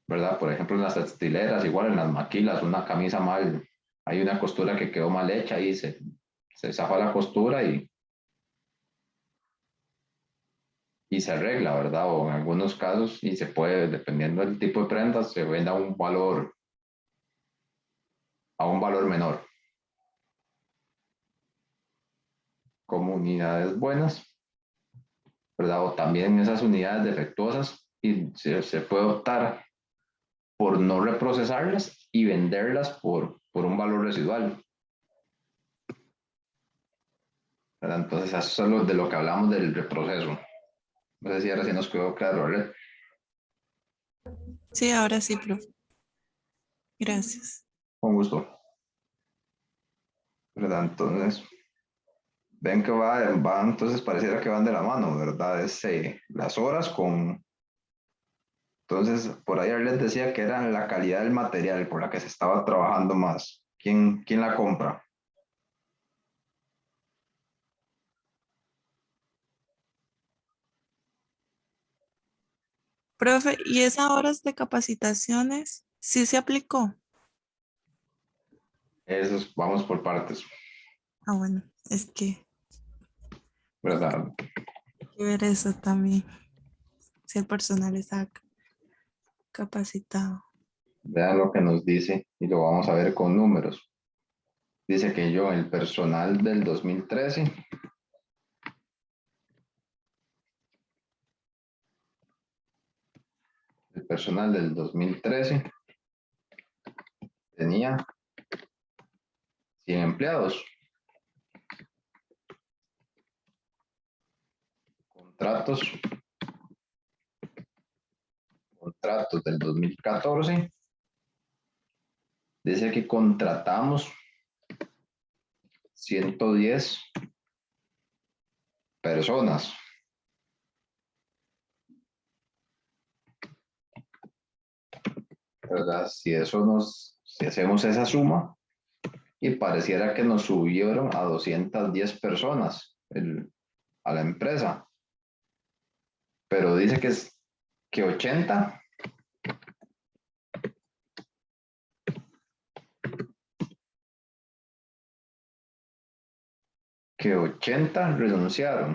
¿verdad? Por ejemplo, en las textileras, igual en las maquilas, una camisa mal, hay una costura que quedó mal hecha y se zafa la costura y se arregla, ¿verdad? O en algunos casos, y se puede, dependiendo del tipo de prendas, se vende a un valor menor. Como unidades buenas, ¿verdad? O también esas unidades defectuosas y se puede optar por no reprocesarlas y venderlas por un valor residual, ¿verdad? Entonces, eso es de lo que hablamos del reproceso. No sé si ahora sí nos quedó claro, ¿verdad? Sí, ahora sí, profe. Gracias. Con gusto, ¿verdad? Entonces, ven que entonces pareciera que van de la mano, ¿verdad? Es las horas con. Entonces, por ahí les decía que era la calidad del material por la que se estaba trabajando más. ¿Quién la compra? Profe, ¿y esas horas de capacitaciones sí se aplicó? Eso vamos por partes, Ah, bueno, es que ¿verdad? hay que ver eso también, si el personal está capacitado. Vean lo que nos dice y lo vamos a ver con números. Dice que el personal del 2013, el personal del 2013 tenía 100 empleados, contratos contratos del 2014, dice que contratamos 110 personas. ¿Verdad? Si hacemos esa suma, y pareciera que nos subieron a 210 personas a la empresa. Pero dice que 80 renunciaron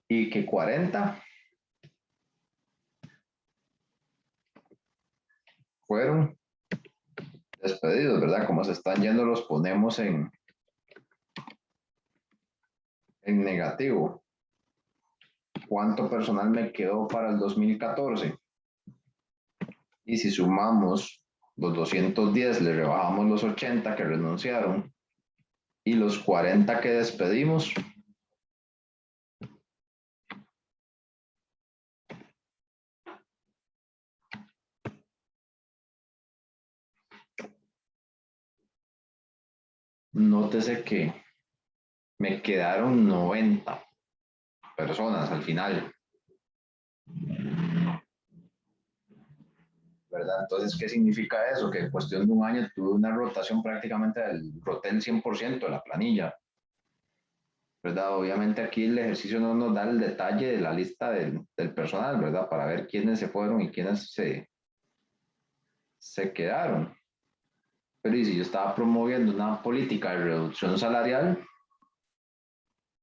y que 40 fueron despedidos, ¿verdad? Como se están yendo, los ponemos en negativo. ¿Cuánto personal me quedó para el 2014? Y si sumamos los 210, le rebajamos los 80 que renunciaron y los 40 que despedimos, nótese que me quedaron 90 personas al final. ¿Verdad? Entonces, ¿qué significa eso? Que en cuestión de un año tuve una rotación prácticamente roté el 100% de la planilla. ¿Verdad? Obviamente aquí el ejercicio no nos da el detalle de la lista del personal, ¿verdad? Para ver quiénes se fueron y quiénes se quedaron. Pero y si yo estaba promoviendo una política de reducción salarial,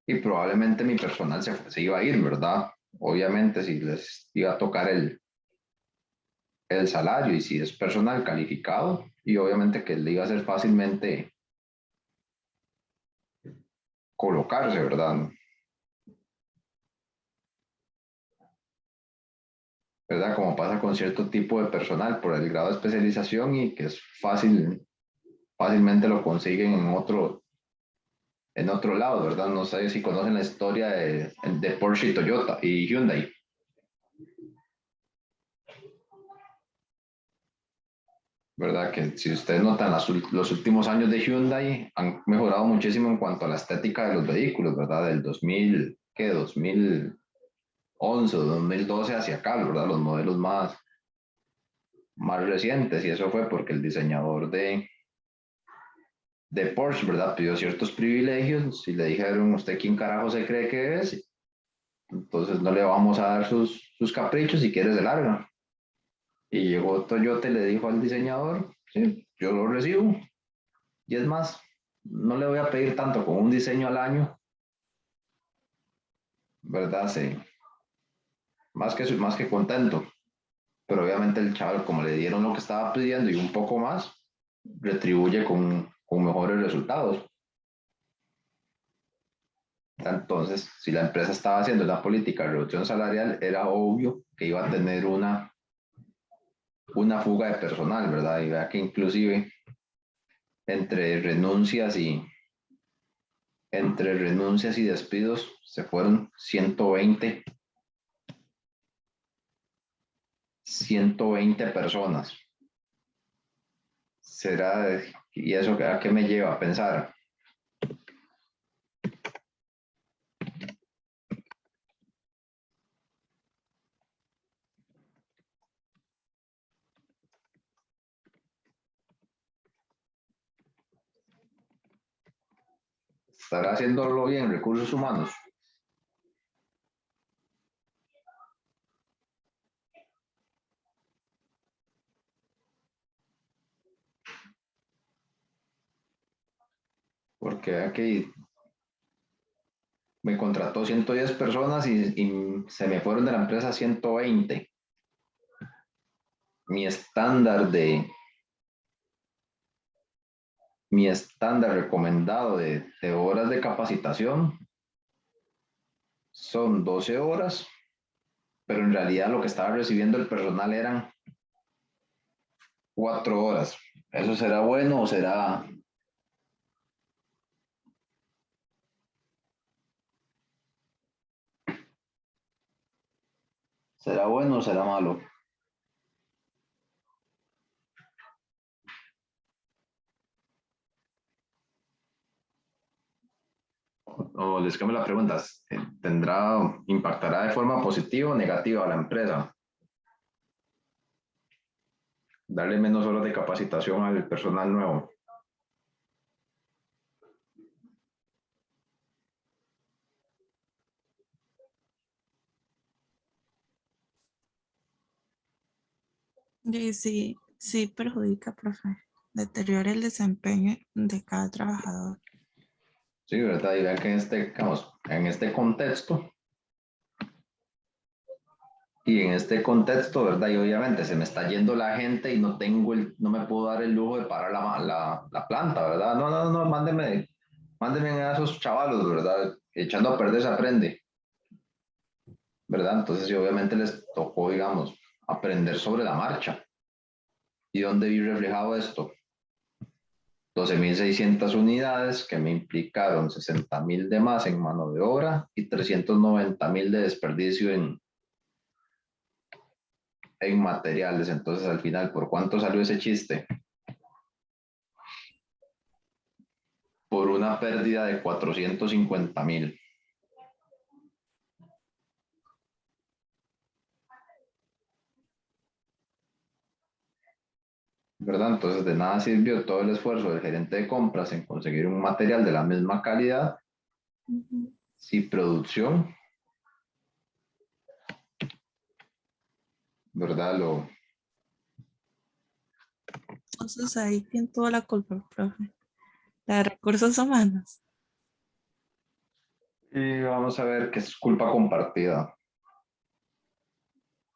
y probablemente mi personal se iba a ir, ¿verdad? Obviamente si les iba a tocar el salario y si es personal calificado, y obviamente que le iba a ser fácilmente colocarse, ¿verdad? ¿Verdad? Como pasa con cierto tipo de personal por el grado de especialización y que es fácilmente lo consiguen en otro lado, ¿verdad? No sé si conocen la historia de Porsche y Toyota y Hyundai. ¿Verdad? Que si ustedes notan, los últimos años de Hyundai han mejorado muchísimo en cuanto a la estética de los vehículos, ¿verdad? Del 2000, ¿qué? 2011 o 2012 hacia acá, ¿verdad? Los modelos más recientes, y eso fue porque el diseñador de Porsche, ¿verdad? Pidió ciertos privilegios y le dijeron, ¿usted quién carajo se cree que es? Entonces no le vamos a dar sus caprichos si quiere se larga. Y llegó Toyota y le dijo al diseñador, sí, yo lo recibo. Y es más, no le voy a pedir tanto con un diseño al año, ¿verdad? Sí, más que contento. Pero obviamente el chaval, como le dieron lo que estaba pidiendo y un poco más, retribuye con mejores resultados. Entonces, si la empresa estaba haciendo una política de reducción salarial, era obvio que iba a tener una fuga de personal, ¿verdad? Y vea que inclusive entre renuncias y, entre renuncias y despidos se fueron 120 personas. ¿Y eso a qué me lleva a pensar? ¿Estará haciéndolo bien recursos humanos? Porque aquí me contrató 110 personas y se me fueron de la empresa 120. Mi estándar de, mi estándar recomendado de horas de capacitación son 12 horas, pero en realidad lo que estaba recibiendo el personal eran 4 horas. ¿Eso será bueno o será? ¿Será bueno o será malo? O les cambio la pregunta, impactará de forma positiva o negativa a la empresa? Darle menos horas de capacitación al personal nuevo. Y sí, sí perjudica, profe. Deteriora el desempeño de cada trabajador. Sí, ¿verdad? Y vean que en este contexto, y en este contexto, ¿verdad? Y obviamente se me está yendo la gente y no me puedo dar el lujo de parar la planta, ¿verdad? No, mándenme a esos chavalos, ¿verdad? Echando a perder se aprende, ¿verdad? Entonces, sí, obviamente les tocó, digamos, aprender sobre la marcha. ¿Y dónde vi reflejado esto? 12.600 unidades que me implicaron 60.000 de más en mano de obra y 390.000 de desperdicio en materiales. Entonces, al final, ¿por cuánto salió ese chiste? Por una pérdida de 450.000. ¿Verdad? Entonces, de nada sirvió todo el esfuerzo del gerente de compras en conseguir un material de la misma calidad si producción, ¿verdad? Entonces ahí tiene toda la culpa, profe. La de recursos humanos. Y vamos a ver que es culpa compartida.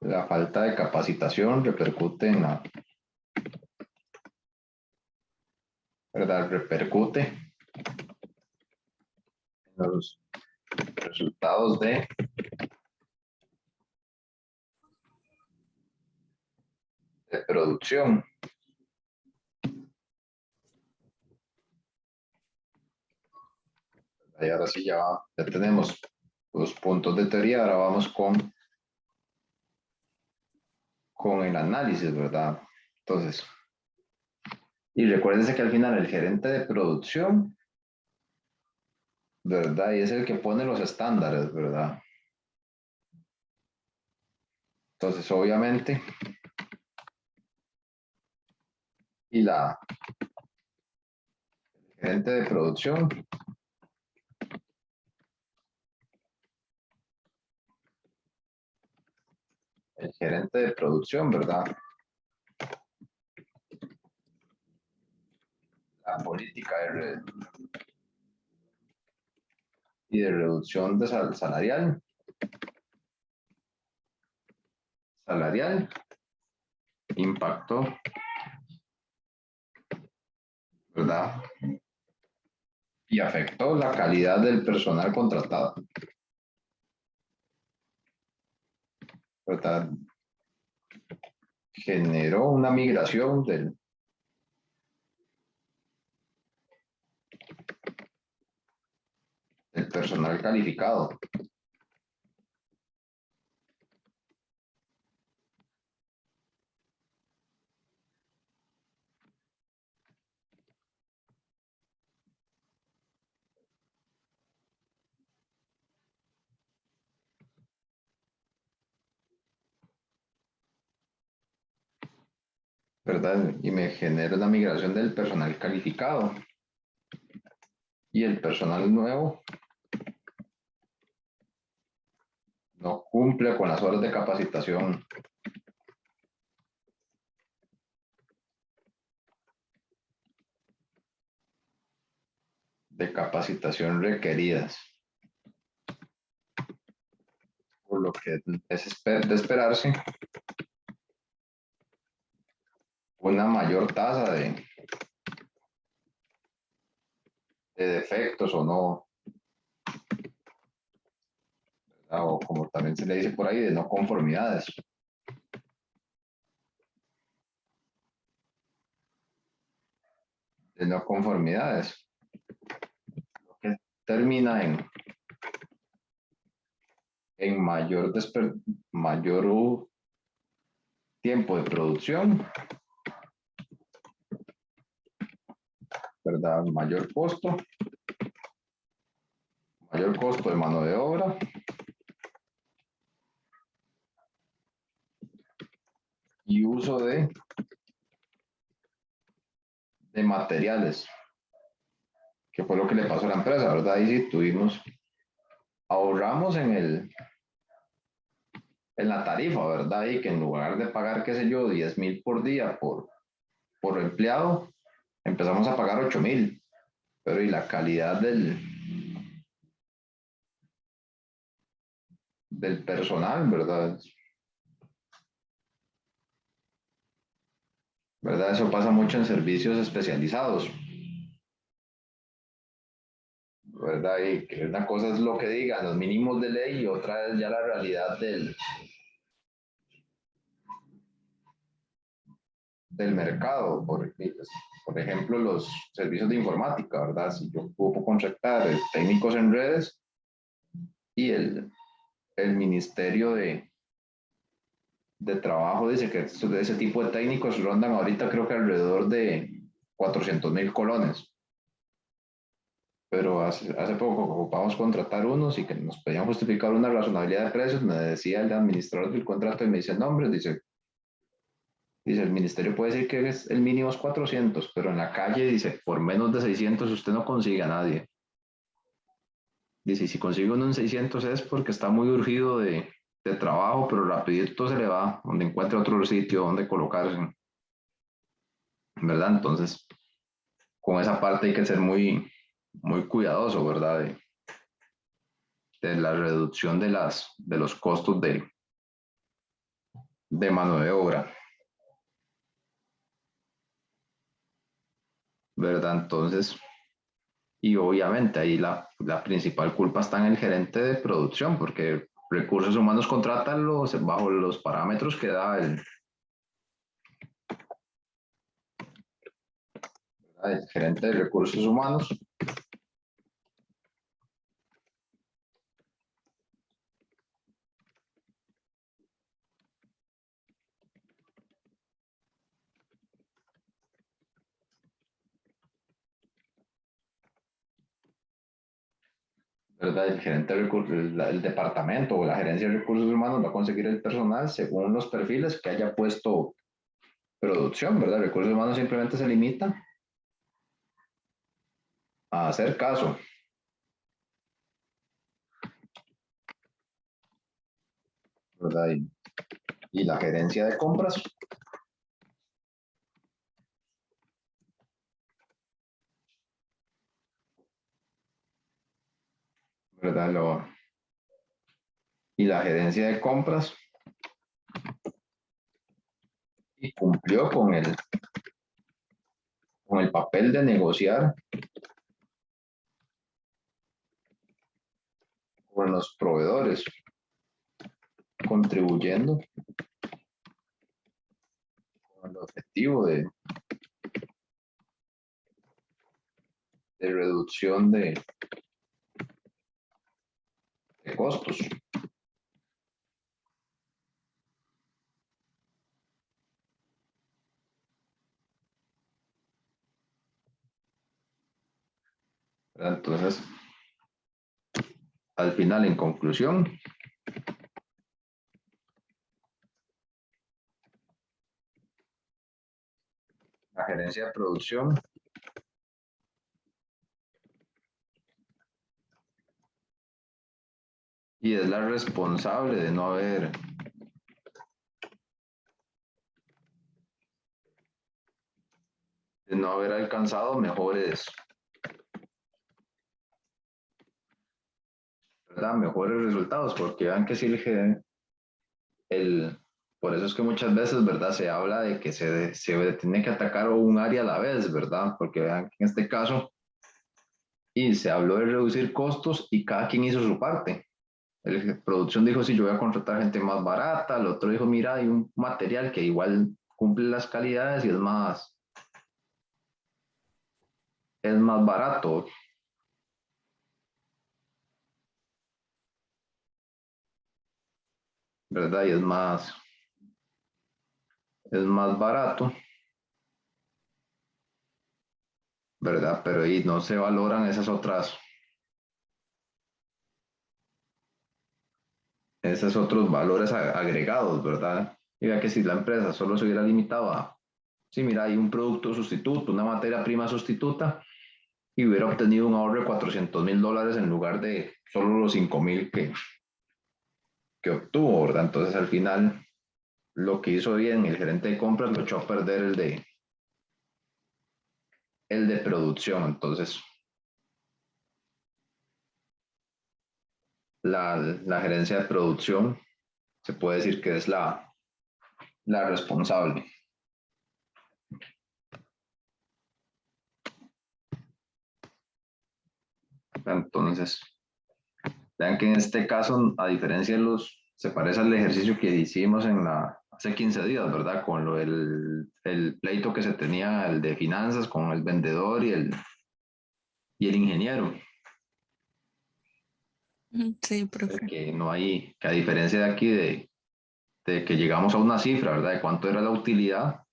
La falta de capacitación repercute en la, ¿verdad? Repercute en los resultados de producción. Y ahora sí ya tenemos los puntos de teoría, ahora vamos con el análisis, ¿verdad? Entonces, y recuérdense que al final el gerente de producción, ¿verdad? Y es el que pone los estándares, ¿verdad? Entonces, obviamente, y la gerente de producción, el gerente de producción, ¿verdad? La política y de reducción de salarial impactó, ¿verdad? Y afectó la calidad del personal contratado, ¿verdad? Generó una migración del personal calificado, ¿verdad? Y me genera una migración del personal calificado y el personal nuevo no cumple con las horas de capacitación requeridas, por lo que es de esperarse una mayor tasa de defectos o no, ¿verdad? O como también se le dice por ahí, de no conformidades. De no conformidades, lo que termina en mayor tiempo de producción, ¿verdad? Mayor costo de mano de obra y uso de materiales, que fue lo que le pasó a la empresa, ¿verdad? Ahí sí ahorramos en la tarifa, ¿verdad? Y que en lugar de pagar, qué sé yo, 10,000 por día por empleado, empezamos a pagar 8,000. Pero y la calidad del personal, ¿verdad? ¿Verdad? Eso pasa mucho en servicios especializados, ¿verdad? Y que una cosa es lo que digan los mínimos de ley y otra es ya la realidad del mercado. Por ejemplo, los servicios de informática, ¿verdad? Si yo ocupo contratar técnicos en redes y el Ministerio de Trabajo dice que ese tipo de técnicos rondan ahorita creo que alrededor de 400,000 colones. Pero hace poco ocupamos contratar unos y que nos pedían justificar una razonabilidad de precios, me decía el administrador del contrato y me dice, no, hombre, dice, el ministerio puede decir que el mínimo es 400, pero en la calle dice, por menos de 600 usted no consigue a nadie. Dice, y si consigue uno en 600 es porque está muy urgido de trabajo, pero rapidito se le va, donde encuentre otro sitio donde colocarse, ¿verdad? Entonces, con esa parte hay que ser muy cuidadoso, ¿verdad? De la reducción de los costos de mano de obra, ¿verdad? Entonces, y obviamente ahí la principal culpa está en el gerente de producción, porque recursos humanos contrata bajo los parámetros que da el gerente de recursos humanos, ¿verdad? El gerente de recursos, el departamento o la gerencia de recursos humanos va a conseguir el personal según los perfiles que haya puesto producción, ¿verdad? Recursos humanos simplemente se limita a hacer caso, ¿verdad? Y la gerencia de compras, ¿verdad? Y la gerencia de compras y cumplió con el papel de negociar con los proveedores, contribuyendo con el objetivo de reducción de costos. ¿Verdad? Entonces, al final, en conclusión, la gerencia de producción y es la responsable de no haber alcanzado ¿verdad? Mejores resultados, porque vean que si el, por eso es que muchas veces, ¿verdad? Se habla de que se tiene que atacar un área a la vez, ¿verdad? Porque vean que en este caso, y se habló de reducir costos y cada quien hizo su parte. El producción dijo, sí, yo voy a contratar gente más barata, el otro dijo, mira, hay un material que igual cumple las calidades y es más barato. ¿verdad? Y es más barato, ¿verdad? Pero ahí no se valoran esos otros valores agregados, ¿verdad? Y vea que si la empresa solo se hubiera limitado a, sí, mira, hay un producto sustituto, una materia prima sustituta, y hubiera obtenido un ahorro de $400,000 en lugar de solo los 5,000 que obtuvo, ¿verdad? Entonces al final lo que hizo bien el gerente de compras lo echó a perder el de producción. Entonces la gerencia de producción se puede decir que es la responsable. Entonces, vean que en este caso, a diferencia de se parece al ejercicio que hicimos hace 15 días, ¿verdad? Con el pleito que se tenía, el de finanzas, con el vendedor y el ingeniero. Sí, profe. Que no hay, que a diferencia de aquí, de que llegamos a una cifra, ¿verdad? De cuánto era la utilidad,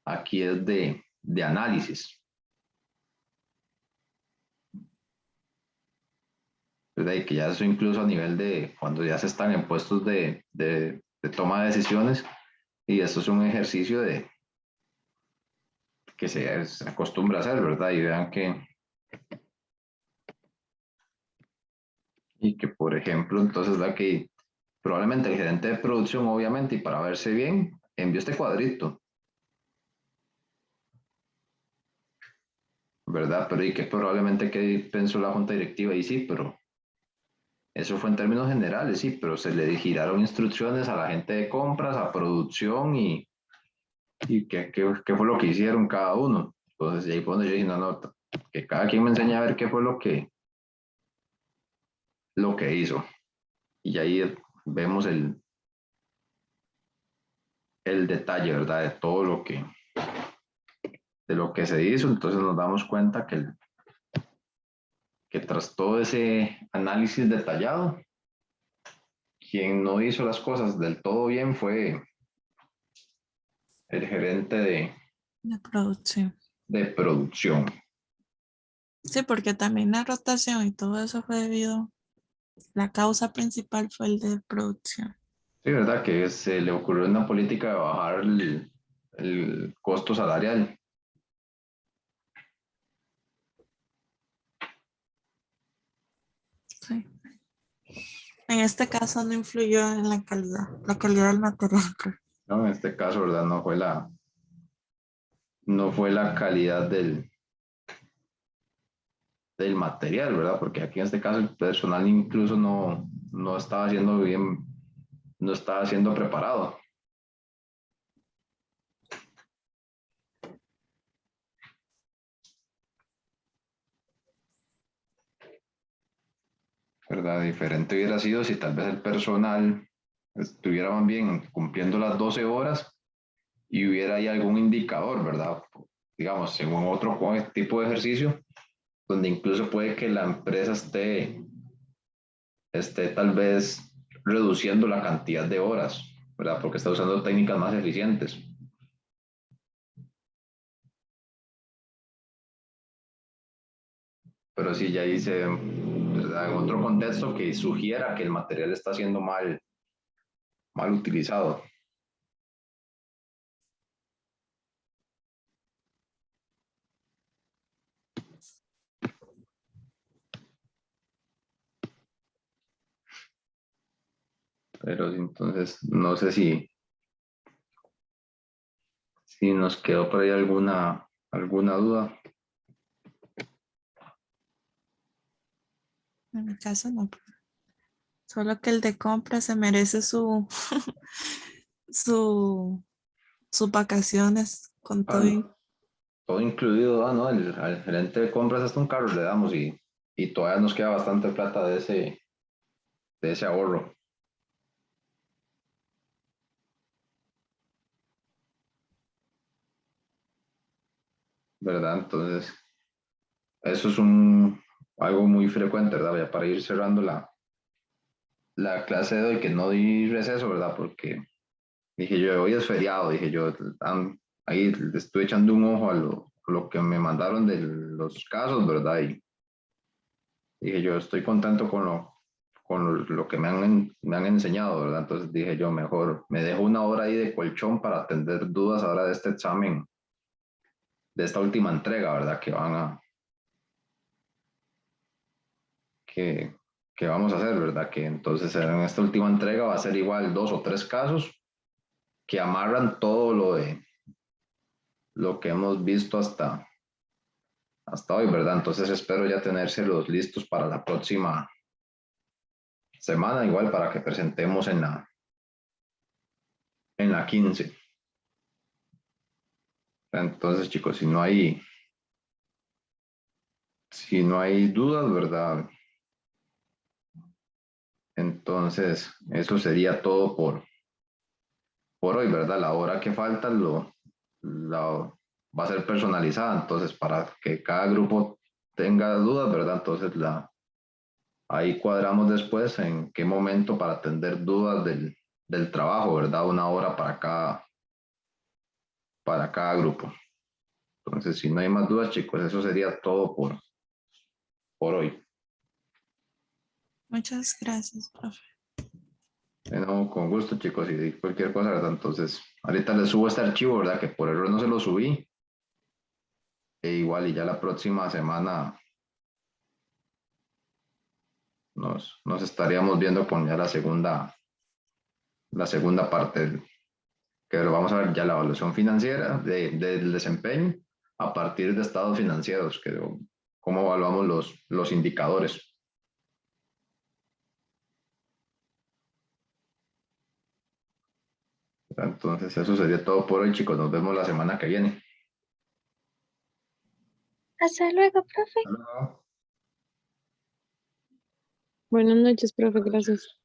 aquí es de análisis, ¿verdad? Y que ya eso incluso a nivel de cuando ya se están en puestos de toma de decisiones, y esto es un ejercicio que se acostumbra a hacer, ¿verdad? Y vean y que por ejemplo, entonces vea que probablemente el gerente de producción, obviamente, y para verse bien, envió este cuadrito, ¿verdad? Pero y que probablemente que pensó la junta directiva, y sí, pero eso fue en términos generales, sí, pero se le giraron instrucciones a la gente de compras, a producción y qué fue lo que hicieron cada uno. Entonces, y ahí fue donde yo dije, no, no, que cada quien me enseñe a ver qué fue lo que hizo. Y ahí vemos el detalle, ¿verdad? De lo que se hizo. Entonces nos damos cuenta que tras todo ese análisis detallado, quien no hizo las cosas del todo bien fue el gerente De producción. de producción. Sí, porque también la rotación y todo eso fue debido, la causa principal fue el de producción. Sí, ¿verdad? Que se le ocurrió una política de bajar el costo salarial. Sí. En este caso no influyó en la calidad del material. ¿No? En este caso, ¿verdad? No fue la calidad del material, ¿verdad? Porque aquí en este caso el personal incluso no estaba haciendo bien, no estaba siendo preparado, ¿verdad? Diferente hubiera sido si tal vez el personal estuviera más bien cumpliendo las 12 horas y hubiera ahí algún indicador, ¿verdad? Digamos, en otro tipo de ejercicio, donde incluso puede que la empresa esté tal vez reduciendo la cantidad de horas, ¿verdad? Porque está usando técnicas más eficientes. Pero sí, ya dice, ¿verdad? En otro contexto que sugiera que el material está siendo mal utilizado, pero entonces no sé si nos quedó por ahí alguna duda. En mi caso no. Solo que el de compra se merece su, sus vacaciones con todo. Ah, todo incluido, ¿no? Al gerente de compras hasta un carro le damos y todavía nos queda bastante plata de ese ahorro, ¿verdad? Entonces, eso es algo muy frecuente, ¿verdad? Ya para ir cerrando la clase de hoy que no di receso, ¿verdad? Porque dije yo, hoy es feriado, dije yo, ahí le estoy echando un ojo a lo que me mandaron de los casos, ¿verdad? Y dije yo, estoy contento con lo que me han enseñado, ¿verdad? Entonces dije yo, mejor me dejo una hora ahí de colchón para atender dudas ahora de este examen, de esta última entrega, ¿verdad? Que, que vamos a hacer, ¿verdad? Que entonces en esta última entrega va a ser igual dos o tres casos que amarran todo lo de lo que hemos visto hasta hoy, ¿verdad? Entonces espero ya tenérselos listos para la próxima semana, igual para que presentemos en la 15. Entonces, chicos, si no hay dudas, ¿verdad? Entonces, eso sería todo por hoy, ¿verdad? La hora que falta va a ser personalizada, entonces, para que cada grupo tenga dudas, ¿verdad? Entonces, ahí cuadramos después en qué momento para atender dudas del trabajo, ¿verdad? Una hora para cada grupo. Entonces, si no hay más dudas, chicos, eso sería todo por hoy. Muchas gracias, profe. Bueno, con gusto, chicos, y cualquier cosa, ¿verdad? Entonces, ahorita les subo este archivo, ¿verdad? Que por error no se lo subí. E igual, y ya la próxima semana nos estaríamos viendo con ya la segunda parte, que lo vamos a ver ya la evaluación financiera del desempeño a partir de estados financieros, cómo evaluamos los indicadores. Entonces, eso sería todo por hoy, chicos. Nos vemos la semana que viene. Hasta luego, profe. Hasta luego. Buenas noches, profe, gracias.